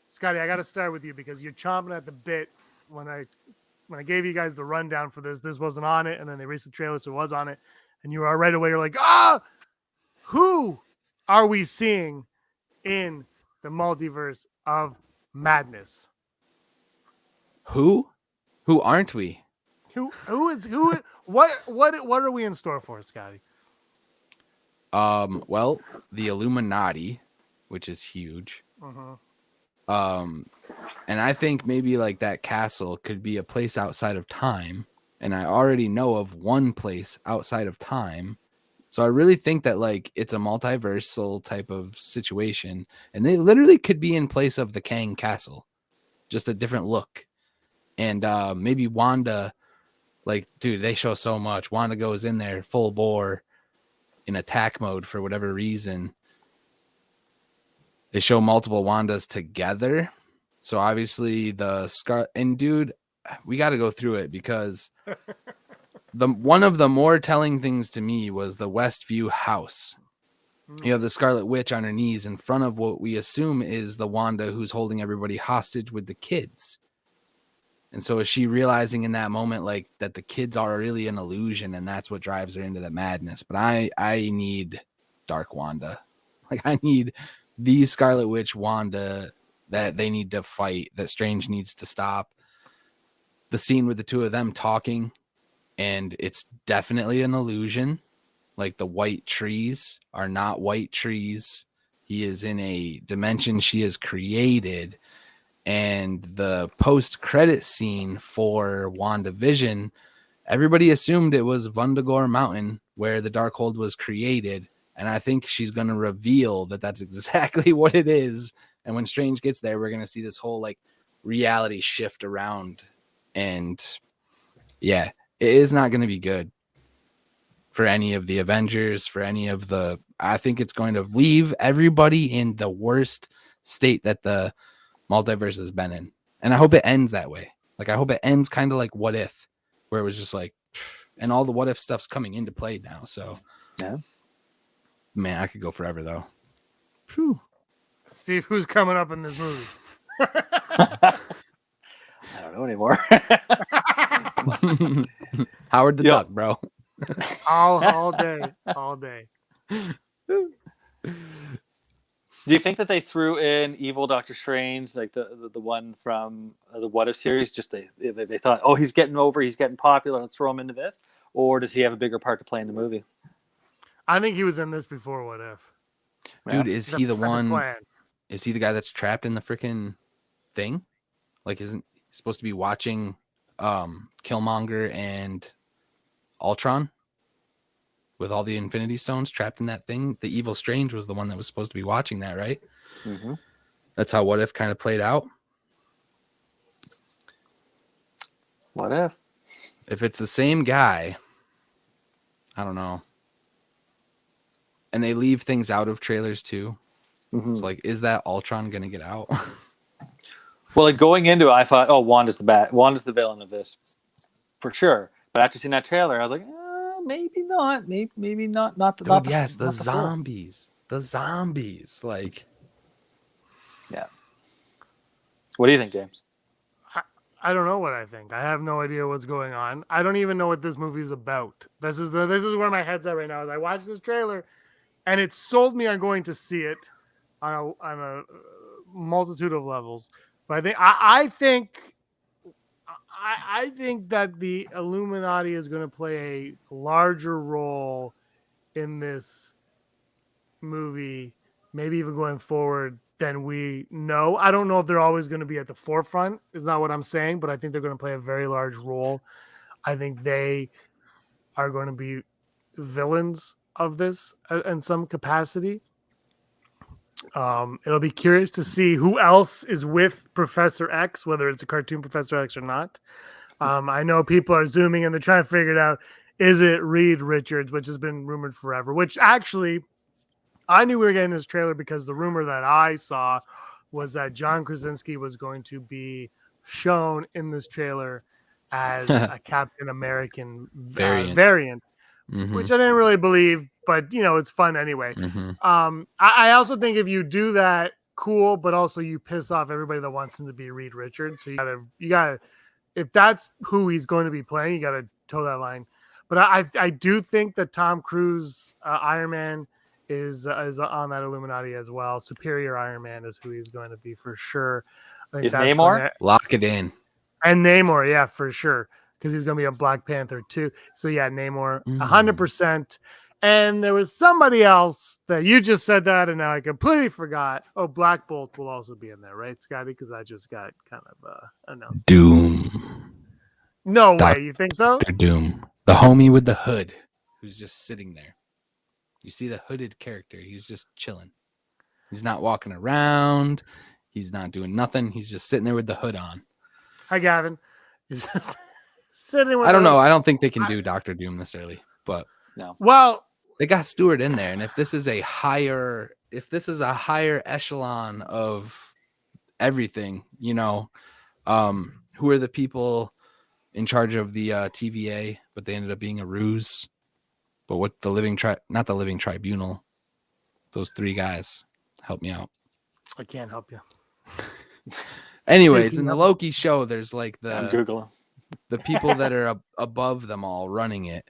Scotty, I got to start with you because you're chomping at the bit. When I gave you guys the rundown for this wasn't on it, and then they released the trailer, so it was on it, and you are right away. You're like, who are we seeing in the Multiverse of Madness? Who aren't we? Who? What are we in store for, Scotty? Well, the Illuminati, which is huge. And I think maybe like that castle could be a place outside of time, and I already know of one place outside of time. So I really think that like it's a multiversal type of situation, and they literally could be in place of the Kang Castle, just a different look. And maybe Wanda, like, dude, they show so much. Wanda goes in there full bore in attack mode for whatever reason. They show multiple Wandas together. So obviously the Scarlet, and dude, we got to go through it because one of the more telling things to me was the Westview house. You have the Scarlet Witch on her knees in front of what we assume is the Wanda who's holding everybody hostage with the kids. And so is she realizing in that moment like that the kids are really an illusion, and that's what drives her into the madness? But I need Dark Wanda. Like, I need the Scarlet Witch Wanda that they need to fight, that Strange needs to stop. The scene with the two of them talking, and it's definitely an illusion. Like, the white trees are not white trees. He is in a dimension she has created. And the post-credit scene for WandaVision, everybody assumed it was Vundagore Mountain where the Darkhold was created. And I think she's going to reveal that that's exactly what it is. And when Strange gets there, we're going to see this whole like reality shift around. And yeah, it is not going to be good for any of the Avengers, for any of the, I think it's going to leave everybody in the worst state that the multiverse has been in. And I hope it ends that way. Like, I hope it ends kind of like What If, where it was just like, and all the What If stuff's coming into play now. So yeah, man, I could go forever though. Whew. Steve, who's coming up in this movie? I don't know anymore. Howard the Duck, bro. all day. Do you think that they threw in evil Doctor Strange, like the one from the What If series? Just they thought, oh, he's getting popular, let's throw him into this? Or does he have a bigger part to play in the movie? I think he was in this before What If. Dude, is he the one? Is he the guy that's trapped in the freaking thing? Like, isn't he supposed to be watching Killmonger and Ultron with all the Infinity Stones trapped in that thing? The evil Strange was the one that was supposed to be watching that, right? Mm-hmm. That's how What If kind of played out. What if? If it's the same guy, I don't know. And they leave things out of trailers too. Mm-hmm. So, like, is that Ultron going to get out? Well, like going into it, I thought, oh, Wanda's the villain of this for sure. But after seeing that trailer, I was like, maybe not. Maybe not. Dude, yes, the zombies. The zombies. Like, yeah. What do you think, James? I don't know what I think. I have no idea what's going on. I don't even know what this movie's about. This is where my head's at right now. As I watch this trailer, and it sold me on going to see it on a multitude of levels. But I think that the Illuminati is going to play a larger role in this movie, maybe even going forward, than we know. I don't know if they're always going to be at the forefront, is not what I'm saying, but I think they're going to play a very large role. I think they are going to be villains of this in some capacity. It'll be curious to see who else is with Professor X, whether it's a cartoon Professor X or not. I know people are zooming and they're trying to figure it out. Is it Reed Richards, which has been rumored forever, which actually I knew we were getting this trailer because the rumor that I saw was that John Krasinski was going to be shown in this trailer as a Captain American variant. Mm-hmm. Which I didn't really believe, but it's fun anyway. Mm-hmm. I also think if you do that, cool, but also you piss off everybody that wants him to be Reed Richards. So you gotta, if that's who he's going to be playing, you gotta toe that line. But I do think that Tom Cruise Iron Man is on that Illuminati as well. Superior Iron Man is who he's going to be for sure. I think is Namor? Lock it in. And Namor, yeah, for sure. Because he's going to be a Black Panther too. So yeah, Namor, 100%. And there was somebody else that you just said that, and now I completely forgot. Oh, Black Bolt will also be in there, right, Scotty? Because I just got kind of announced. Doom. No Doc- way. You think so? Dr. Doom, the homie with the hood, who's just sitting there. You see the hooded character. He's just chilling. He's not walking around. He's not doing nothing. He's just sitting there with the hood on. Hi, Gavin. He's just sitting with I don't the- know. I don't think they can do Dr. Doom this early, but No. Well, they got Stewart in there, and if this is a higher echelon of everything, you know, who are the people in charge of the TVA, but they ended up being a ruse? But what not the living tribunal, those three guys, help me out. I can't help you. Anyways, in the Loki show, there's like I'm Googling. the people that are above them all running it.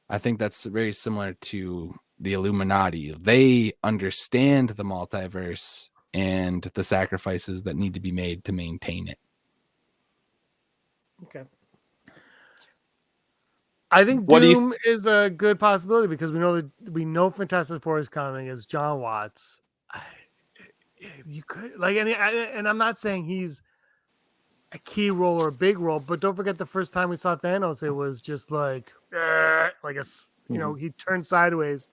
I think that's very similar to the Illuminati. They understand the multiverse and the sacrifices that need to be made to maintain it. Okay. I think Doom is a good possibility because we know Fantastic Four is coming as John Watts. You could and I'm not saying he's a key role or a big role, but don't forget the first time we saw Thanos, it was just like he turned sideways.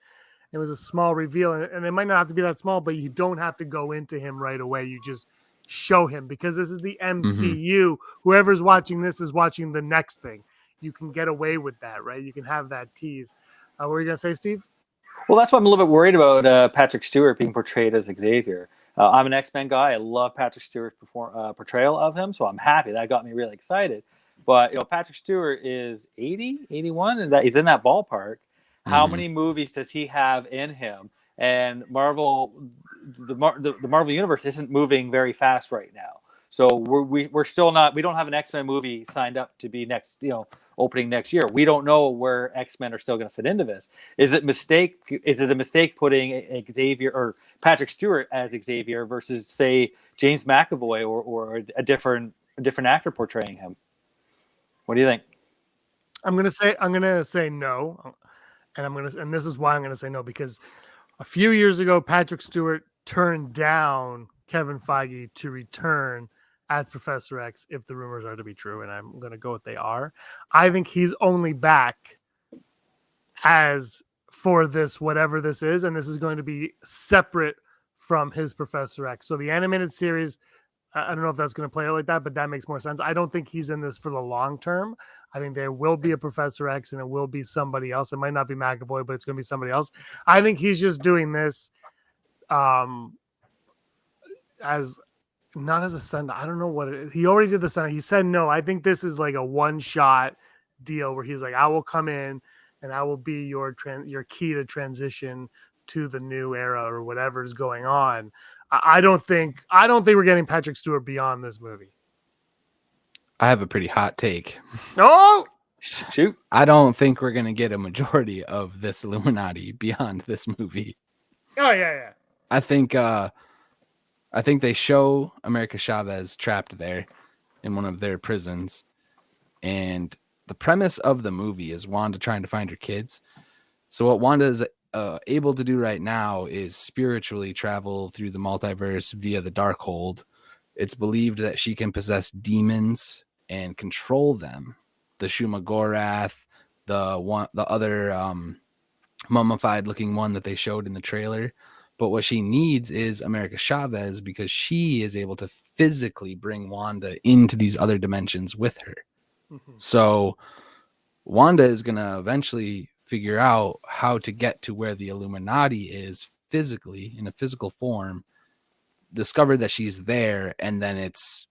It was a small reveal, and it might not have to be that small, but you don't have to go into him right away. You just show him because this is the MCU. Whoever's watching this is watching the next thing. You can get away with that, right? You can have that tease. What were you gonna say, Steve? Well, that's why I'm a little bit worried about Patrick Stewart being portrayed as Xavier. I'm an X-Men guy. I love Patrick Stewart's portrayal of him, so I'm happy. That got me really excited. But Patrick Stewart is 80, 81, and he's in that ballpark. How many movies does he have in him? And the Marvel Universe isn't moving very fast right now. So we're still not. We don't have an X-Men movie signed up to be next, opening next year. We don't know where X-Men are still going to fit into this. Is it a mistake putting Xavier or Patrick Stewart as Xavier versus say James McAvoy or a different actor portraying him? What do you think? I'm gonna say no, and this is why I'm gonna say no, because a few years ago Patrick Stewart turned down Kevin Feige to return as Professor X if the rumors are to be true, and I'm going to go with they are. I think he's only back as for this, whatever this is, and this is going to be separate from his Professor X. So the animated series, I don't know if that's going to play out like that, but that makes more sense. I don't think he's in this for the long term. I think there will be a Professor X and it will be somebody else. It might not be McAvoy, but it's going to be somebody else. I think he's just doing this as not as a son. I don't know what it is. He already did the son. He said no. I think this is like a one-shot deal where he's like, I will come in and I will be your key to transition to the new era or whatever is going on. I don't think we're getting Patrick Stewart beyond this movie. I have a pretty hot take. No, shoot. I don't think we're gonna get a majority of this Illuminati beyond this movie. Oh yeah. I think they show America Chavez trapped there in one of their prisons. And the premise of the movie is Wanda trying to find her kids. So what Wanda is able to do right now is spiritually travel through the multiverse via the Darkhold. It's believed that she can possess demons and control them. The Shuma Gorath, the other mummified looking one that they showed in the trailer. But what she needs is America Chavez because she is able to physically bring Wanda into these other dimensions with her. Mm-hmm. So Wanda is going to eventually figure out how to get to where the Illuminati is physically, in a physical form, discover that she's there, and then it's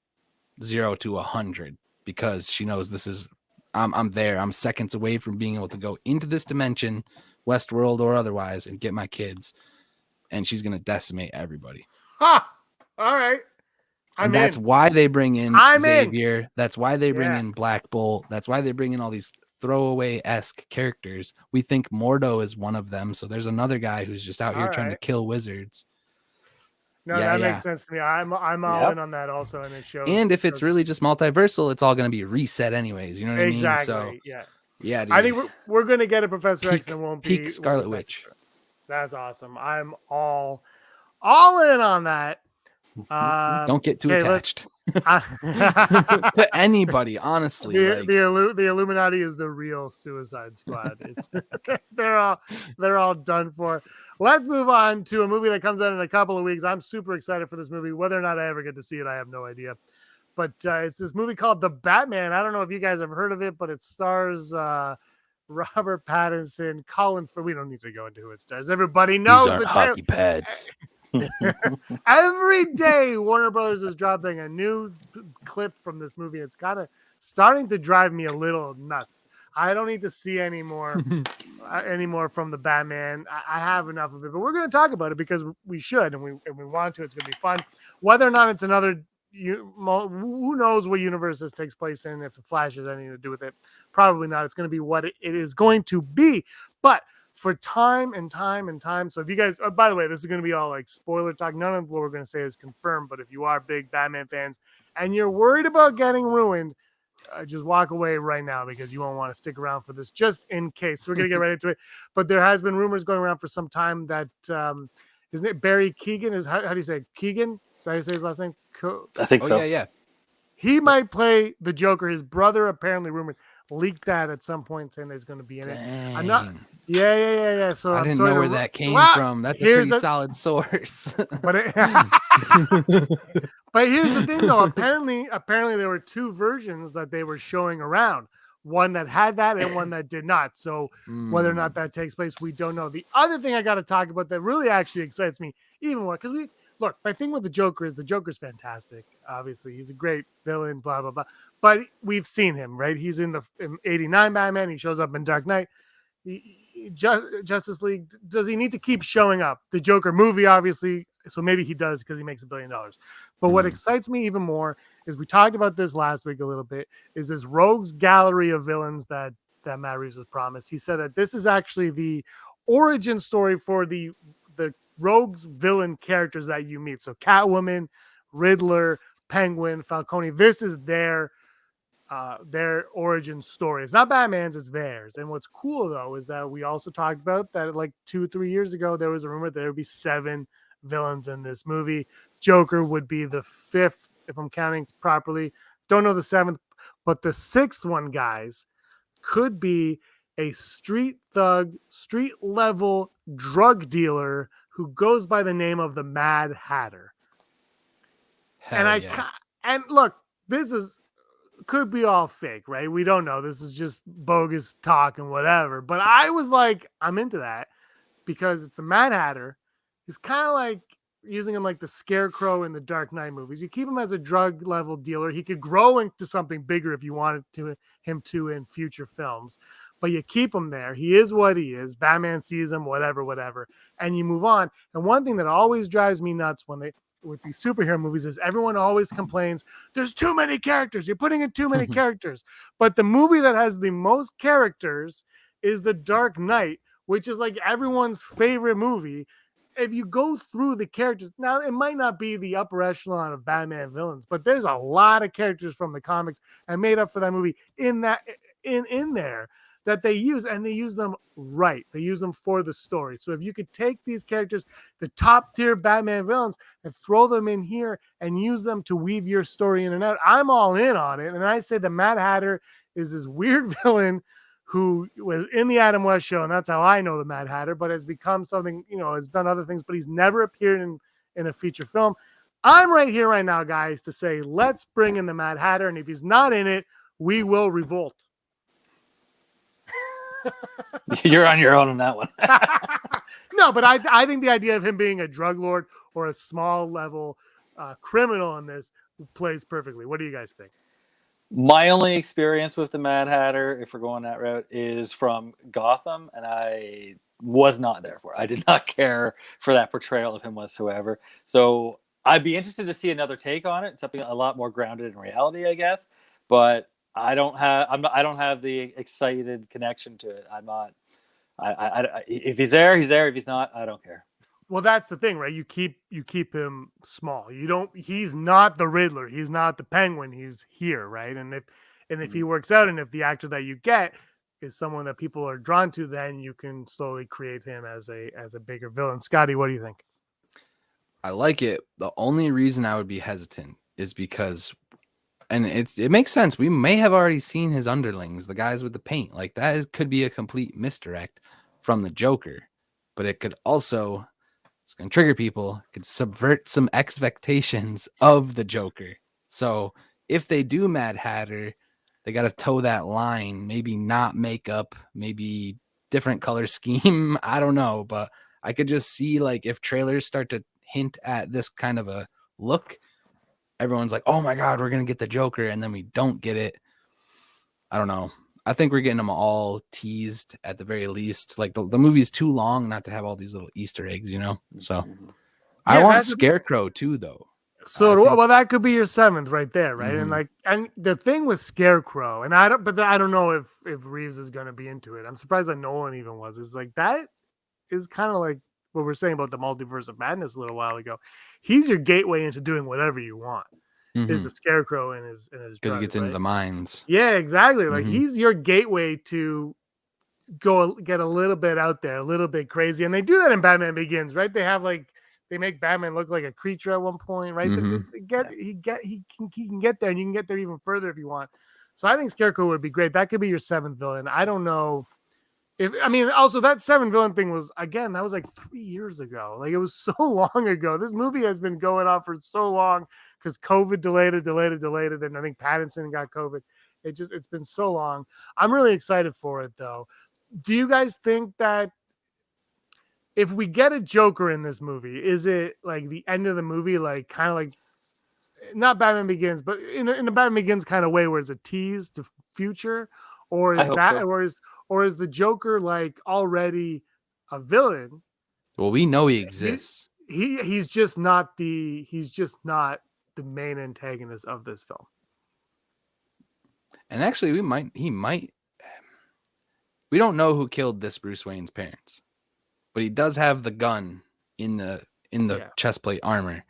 0 to 100 because she knows this is, I'm there. I'm seconds away from being able to go into this dimension, Westworld or otherwise, and get my kids. And she's going to decimate everybody. Ha! All right. That's why they bring in Xavier. That's why they bring in Black Bolt. That's why they bring in all these throwaway-esque characters. We think Mordo is one of them. So there's another guy who's just out here trying to kill wizards. No, that makes sense to me. I'm all in on that also. And it shows. And if it's really just multiversal, it's all going to be reset anyways. You know what I mean? So, yeah, dude. I think we're going to get a Professor X and won't be peak Scarlet Witch. That's awesome. I'm all in on that. Don't get too attached. to anybody, honestly. The Illuminati is the real Suicide Squad. It's they're all done for. Let's move on to a movie that comes out in a couple of weeks. I'm super excited for this movie. Whether or not I ever get to see it, I have no idea. But it's this movie called The Batman. I don't know if you guys have heard of it, but it stars Robert Pattinson, we don't need to go into who it stars. Everybody knows these aren't hockey pads. Every day Warner Brothers is dropping a new clip from this movie. It's kind of starting to drive me a little nuts. I don't need to see any more from the Batman. I have enough of it, but we're going to talk about it because we should and we want to. It's going to be fun. Whether or not it's another, who knows what universe this takes place in, if the Flash has anything to do with it. Probably not. It's going to be what it is going to be. But for time and time and time. So if you guys, by the way, this is going to be all like spoiler talk. None of what we're going to say is confirmed, but if you are big Batman fans and you're worried about getting ruined, just walk away right now because you won't want to stick around for this just in case. So we're going to get right into it. But there has been rumors going around for some time that, isn't it Barry Keoghan? How do you say it? Keoghan? Is that how you say his last name? I think so. Yeah. He might play the Joker. His brother apparently rumored leaked that at some point saying there's going to be in it. I'm not. Yeah. So I didn't know where that came from. That's a pretty solid source. But but here's the thing, though. Apparently there were two versions that they were showing around. One that had that and one that did not. So whether or not that takes place, we don't know. The other thing I got to talk about that really actually excites me even more, because look, my thing with the Joker's fantastic. Obviously, he's a great villain, blah, blah, blah. But we've seen him, right? He's in 89 Batman. He shows up in Dark Knight. Justice League, does he need to keep showing up? The Joker movie, obviously, so maybe he does because he makes $1 billion. But what excites me even more is, we talked about this last week a little bit, is this rogues gallery of villains that Matt Reeves has promised. He said that this is actually the origin story for the rogues villain characters that you meet. So Catwoman, Riddler, Penguin, Falcone, this is their origin story. It's not Batman's, it's theirs. And what's cool, though, is that we also talked about that like 2-3 years ago, there was a rumor there would be 7 villains in this movie. Joker would be the 5th, if I'm counting properly. Don't know the 7th, but the 6th one, guys, could be a street thug, street level drug dealer who goes by the name of the Mad Hatter. And look, this could be all fake, right? We don't know. This is just bogus talk and whatever. But I was like, I'm into that because it's the Mad Hatter. He's kind of like using him like the Scarecrow in the Dark Knight movies. You keep him as a drug level dealer. He could grow into something bigger if you wanted him to in future films. But you keep him there. He is what he is. Batman sees him, whatever. And you move on. And one thing that always drives me nuts with these superhero movies is everyone always complains, there's too many characters. You're putting in too many characters. But the movie that has the most characters is The Dark Knight, which is like everyone's favorite movie. If you go through the characters, now it might not be the upper echelon of Batman villains, but there's a lot of characters from the comics and made up for that movie in there that they use, and they use them right. They use them for the story. So if you could take these characters, the top tier Batman villains, and throw them in here and use them to weave your story in and out, I'm all in on it. And I say the Mad Hatter is this weird villain who was in the Adam West show, and that's how I know the Mad Hatter, but has become something, has done other things, but he's never appeared in a feature film. I'm right here right now, guys, to say, let's bring in the Mad Hatter, and if he's not in it, we will revolt. You're on your own on that one. No, but I think the idea of him being a drug lord or a small level criminal in this plays perfectly. What do you guys think? My only experience with the Mad Hatter, if we're going that route, is from Gotham, and I was not there for it. I did not care for that portrayal of him whatsoever. So I'd be interested to see another take on it, something a lot more grounded in reality, I guess. But I don't have the excited connection to it. I'm not. If he's there, he's there. If he's not, I don't care. Well, that's the thing, right? You keep him small. He's not the Riddler. He's not the Penguin. He's here, right? And if he works out, and if the actor that you get is someone that people are drawn to, then you can slowly create him as a bigger villain. Scotty, what do you think? I like it. The only reason I would be hesitant is because, and it makes sense. We may have already seen his underlings, the guys with the paint. Like could be a complete misdirect from the Joker, but it could also, it's going to trigger people, could subvert some expectations of the Joker. So if they do Mad Hatter, they got to toe that line, maybe not makeup, maybe different color scheme. I don't know, but I could just see like if trailers start to hint at this kind of a look, everyone's like, oh my God, we're going to get the Joker. And then we don't get it. I don't know. I think we're getting them all teased at the very least. Like the movie's too long not to have all these little Easter eggs, you know? So I want Scarecrow too, though. So, well, that could be your 7th right there, right? Mm-hmm. And the thing with Scarecrow, and I don't know if Reeves is going to be into it. I'm surprised that Nolan even was. Is like that is kind of like what we're saying about the Multiverse of Madness a little while ago. He's your gateway into doing whatever you want. Mm-hmm. Is the Scarecrow in his because he gets into the minds. Yeah, exactly. Like he's your gateway to go get a little bit out there, a little bit crazy, and they do that in Batman Begins, right? They have like. They make Batman look like a creature at one point, right? Mm-hmm. He can get there, and you can get there even further if you want. So I think Scarecrow would be great. That could be your 7th villain. I don't know also that 7th villain thing was, again, that was like 3 years ago. Like it was so long ago. This movie has been going on for so long because COVID delayed it, and I think Pattinson got COVID. It's been so long. I'm really excited for it though. Do you guys think that if we get a Joker in this movie, is it like the end of the movie, like kind of like not Batman Begins, but in a Batman Begins kind of way where it's a tease to future, or is that so. or is the Joker like already a villain? Well, we know he exists. He's just not the main antagonist of this film. And actually, we don't know who killed this Bruce Wayne's parents. But he does have the gun in the chest plate armor.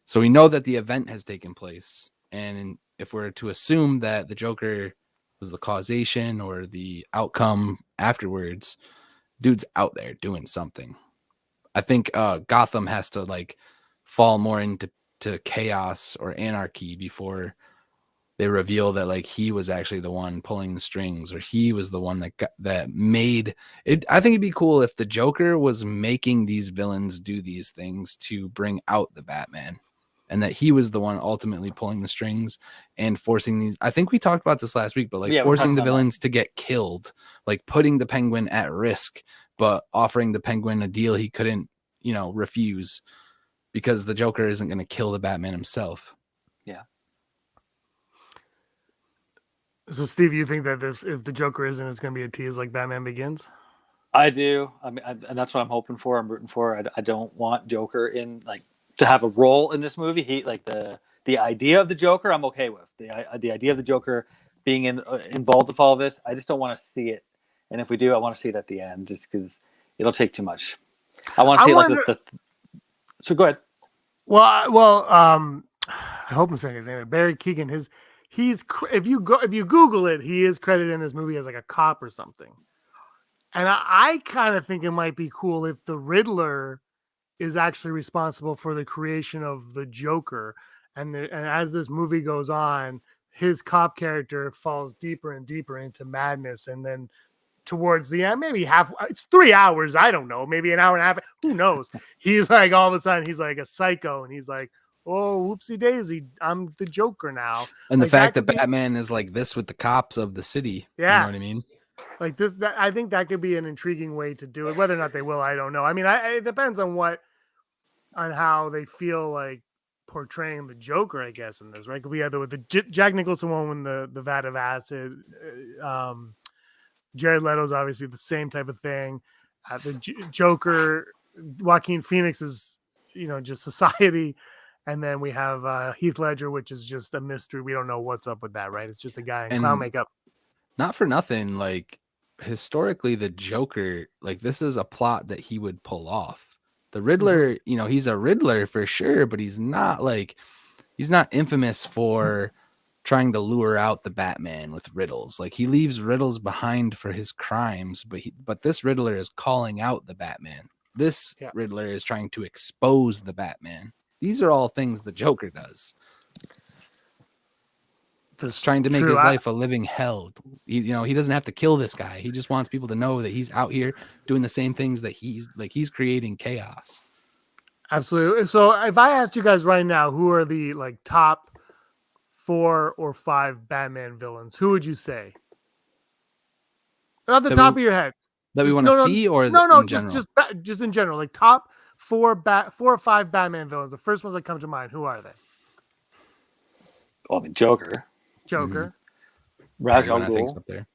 So we know that the event has taken place. And if we're to assume that the Joker was the causation or the outcome afterwards, dude's out there doing something. I think Gotham has to like fall more into chaos or anarchy before they reveal that like he was actually the one pulling the strings, or he was the one that made it. I think it'd be cool if the Joker was making these villains do these things to bring out the Batman, and that he was the one ultimately pulling the strings and forcing these. I think we talked about this last week, but like forcing the villains to get killed, like putting the Penguin at risk, but offering the Penguin a deal he couldn't, refuse because the Joker isn't going to kill the Batman himself. Yeah. So, Steve, you think that if the Joker isn't, it's going to be a tease like Batman Begins? I do. I mean, and that's what I'm hoping for. I'm rooting for. I don't want Joker to have a role in this movie. He the idea of the Joker, I'm okay with. The idea of the Joker being involved with all of this, I just don't want to see it. And if we do, I want to see it at the end, just because it'll take too much. I want to see So go ahead. Well, I hope I'm saying his name. Barry Keoghan. If you Google it, he is credited in this movie as like a cop or something. And I kind of think it might be cool if the Riddler is actually responsible for the creation of the Joker, and as this movie goes on, his cop character falls deeper and deeper into madness, and then towards the end, maybe it's 3 hours, I don't know, maybe an hour and a half, who knows? He's like, all of a sudden, he's like a psycho, and he's like, oh, whoopsie daisy, I'm the Joker now. And the fact that Batman is like this with the cops of the city. Yeah. You know what I mean? Like this, I think that could be an intriguing way to do it. Whether or not they will, I don't know. I mean, it depends on how they feel like portraying the Joker, I guess, in this, right? Could be either with the Jack Nicholson one when the vat of acid, Jared Leto's obviously the same type of thing. The Joker, Joaquin Phoenix is, just society. And then we have Heath Ledger, which is just a mystery. We don't know what's up with that, right? It's just a guy in clown makeup. Not for nothing, like historically, the Joker, like this is a plot that he would pull off. The Riddler, he's a Riddler for sure, but he's not infamous for trying to lure out the Batman with riddles. Like he leaves riddles behind for his crimes, but this Riddler is calling out the Batman. This Riddler is trying to expose the Batman. These are all things the Joker does. He's trying to make his life a living hell. He doesn't have to kill this guy. He just wants people to know that he's out here doing the same things that he's creating chaos. Absolutely. So if I asked you guys right now, who are the like top 4 or 5 Batman villains, who would you say? Off the top of your head. That we want to see, or just in general, like top 4 or 5 Batman villains. The first ones that come to mind, who are they? Well, I mean, Joker. Mm-hmm. Ra's al Ghul. Up there.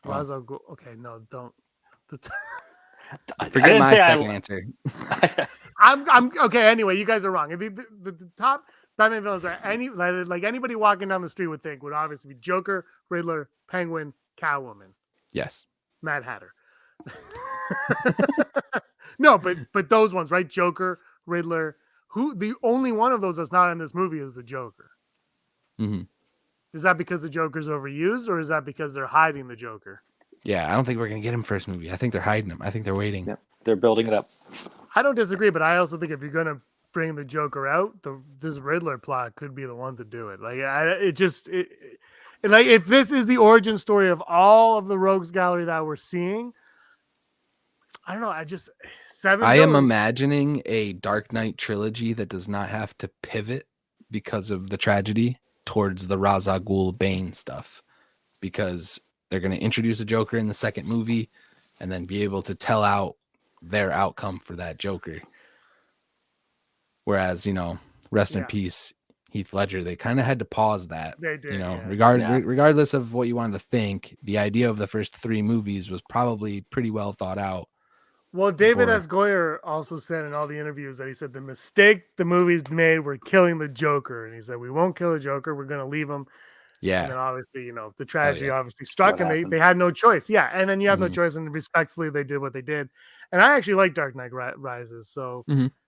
Ra's al Ghul. Okay, no, don't. Forget my second answer. I'm okay. Anyway, you guys are wrong. The top Batman villains that anybody walking down the street would think would obviously be Joker, Riddler, Penguin, Catwoman. Yes. Mad Hatter. No, but those ones, right? Joker, Riddler. Who the only one of those that's not in this movie is the Joker. Mm-hmm. Is that because the Joker's overused, or is that because they're hiding the Joker? Yeah, I don't think we're gonna get him first movie. I think they're hiding him. I think they're waiting. Yep. They're building it up. I don't disagree, but I also think if you're gonna bring the Joker out, this Riddler plot could be the one to do it. Like like if this is the origin story of all of the Rogues Gallery that we're seeing, I don't know. I am imagining a Dark Knight trilogy that does not have to pivot because of the tragedy towards the Ra's al Ghul Bane stuff, because they're going to introduce a Joker in the second movie and then be able to tell out their outcome for that Joker. Whereas, rest in peace, Heath Ledger, they kind of had to pause that. They did, regardless of what you wanted to think, the idea of the first 3 movies was probably pretty well thought out. Well, David S. Goyer also said in all the interviews that he said the mistake the movies made were killing the Joker. And he said, we won't kill the Joker. We're going to leave him. Yeah. And then obviously, the tragedy obviously struck and they had no choice. Yeah. And then you have no choice. And respectfully, they did what they did. And I actually like Dark Knight Rises. So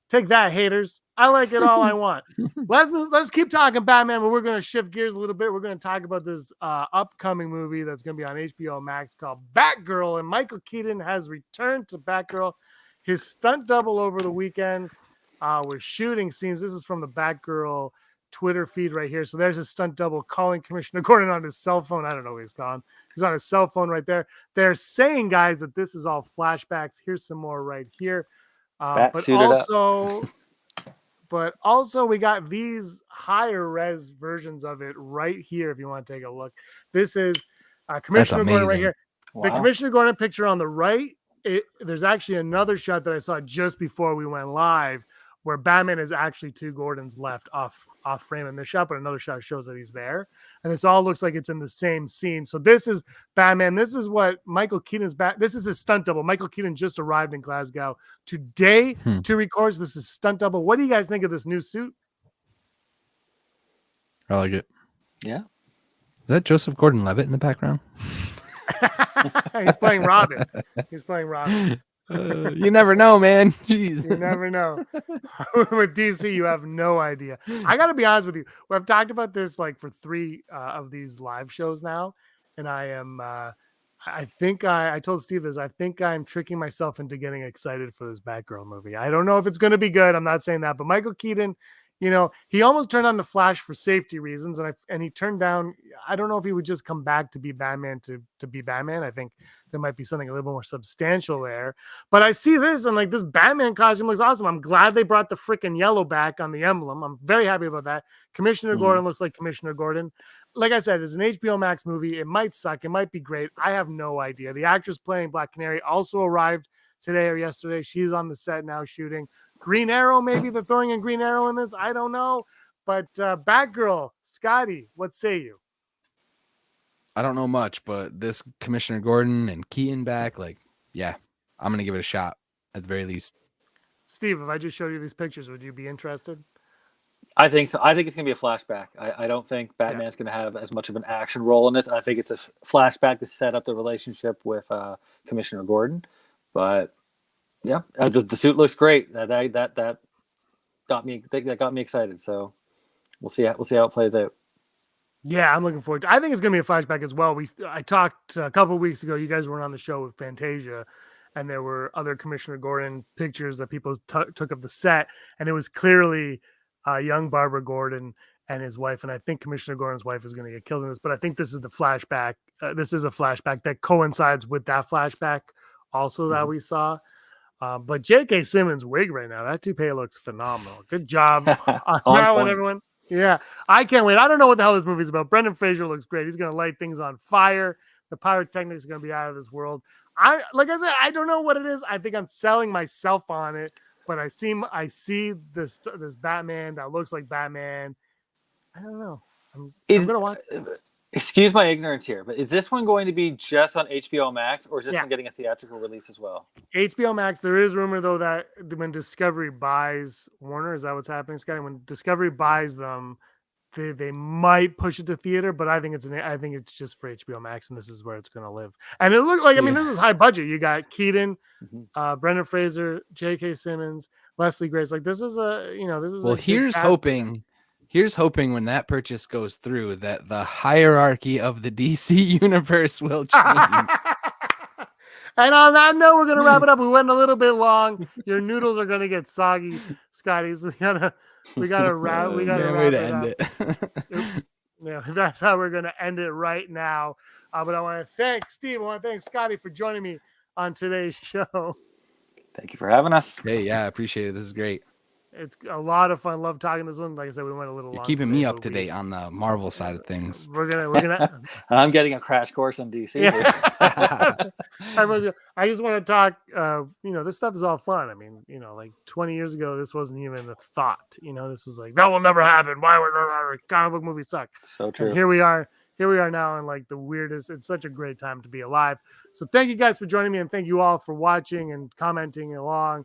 take that, haters. I like it all I want. Let's keep talking Batman, but we're going to shift gears a little bit. We're going to talk about this upcoming movie that's going to be on HBO Max called Batgirl. And Michael Keaton has returned to Batgirl. His stunt double over the weekend was shooting scenes. This is from the Batgirl Twitter feed right here. So there's his stunt double calling Commissioner Gordon on his cell phone. I don't know where he's gone. He's on his cell phone right there. They're saying, guys, that this is all flashbacks. Here's some more right here. But also we got these higher res versions of it right here. If you want to take a look, this is Commissioner Gordon right here. Wow. The Commissioner Gordon picture on the right. There's actually another shot that I saw just before we went live where Batman is actually 2 Gordons left off frame in this shot, but another shot shows that he's there. And this all looks like it's in the same scene. So this is Batman. This is what Michael Keaton's back. This is his stunt double. Michael Keaton just arrived in Glasgow today to record. This is stunt double. What do you guys think of this new suit? I like it. Yeah. Is that Joseph Gordon-Levitt in the background? He's playing Robin. You never know, man. Jeez. You never know. With DC, you have no idea. I got to be honest with you. I've talked about this like for 3 of these live shows now, and I am. I told Steve this. I think I'm tricking myself into getting excited for this Batgirl movie. I don't know if it's going to be good. I'm not saying that, but Michael Keaton, he almost turned on the Flash for safety reasons, and he turned down. I don't know if he would just come back to be Batman to be Batman. I think there might be something a little more substantial there. But I see this and like this Batman costume looks awesome. I'm glad they brought the freaking yellow back on the emblem. I'm very happy about that. Commissioner Gordon looks like Commissioner Gordon. Like I said, it's an HBO Max movie. It might suck. It might be great. I have no idea. The actress playing Black Canary also arrived today or yesterday. She's on the set now shooting. Green Arrow, maybe they're throwing in Green Arrow in this. I don't know. But Batgirl, Scotty, what say you? I don't know much, but this Commissioner Gordon and Keaton back, I'm going to give it a shot at the very least. Steve, if I just showed you these pictures, would you be interested? I think so. I think it's going to be a flashback. I don't think Batman's going to have as much of an action role in this. I think it's a flashback to set up the relationship with Commissioner Gordon. But yeah, the suit looks great. That got me excited. So we'll see how it plays out. Yeah, I'm looking forward to it. I think it's going to be a flashback as well. I talked a couple of weeks ago. You guys weren't on the show with Fantasia, and there were other Commissioner Gordon pictures that people took of the set, and it was clearly young Barbara Gordon and his wife, and I think Commissioner Gordon's wife is going to get killed in this. But I think this is the flashback. This is a flashback that coincides with that flashback also that we saw. But J.K. Simmons' wig right now, that toupee looks phenomenal. Good job on that one, everyone. Yeah, I can't wait. I don't know what the hell this movie's about. Brendan Fraser looks great. He's going to light things on fire. The pyrotechnics are going to be out of this world. Like I said, I don't know what it is. I think I'm selling myself on it, but I see this Batman that looks like Batman. I don't know. I'm going to watch. Excuse my ignorance here, but is this one going to be just on HBO Max, or is this one getting a theatrical release as well? HBO Max. There is rumor though that when Discovery buys Warner, is that what's happening, Scotty? When Discovery buys them, they might push it to theater, but I think it's just for HBO Max, and this is where it's going to live. And it looked like, I mean, this is high budget. You got Keaton, Brendan Fraser, J.K. Simmons, Leslie Grace. Like this is Well, here's hoping when that purchase goes through that the hierarchy of the DC universe will change. And on that note, we're going to wrap it up. We went a little bit long. Your noodles are going to get soggy, Scotty. So we gotta wrap it up. Yeah, that's how we're going to end it right now. But I want to thank Steve. I want to thank Scotty for joining me on today's show. Thank you for having us. Hey, yeah, I appreciate it. This is great. It's a lot of fun. Love talking this one. Like I said, we went a little long. You're keeping me up to date on the Marvel side of things. We're gonna. I'm getting a crash course on DC. Yeah. I just want to talk. This stuff is all fun. I mean, like 20 years ago, this wasn't even a thought. This was like that will never happen. Why would comic book movies suck? So true. And here we are now in like the weirdest. It's such a great time to be alive. So thank you guys for joining me, and thank you all for watching and commenting along.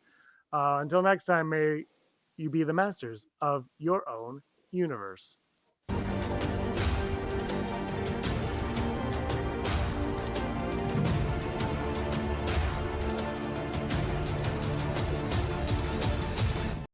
Until next time, may you be the masters of your own universe.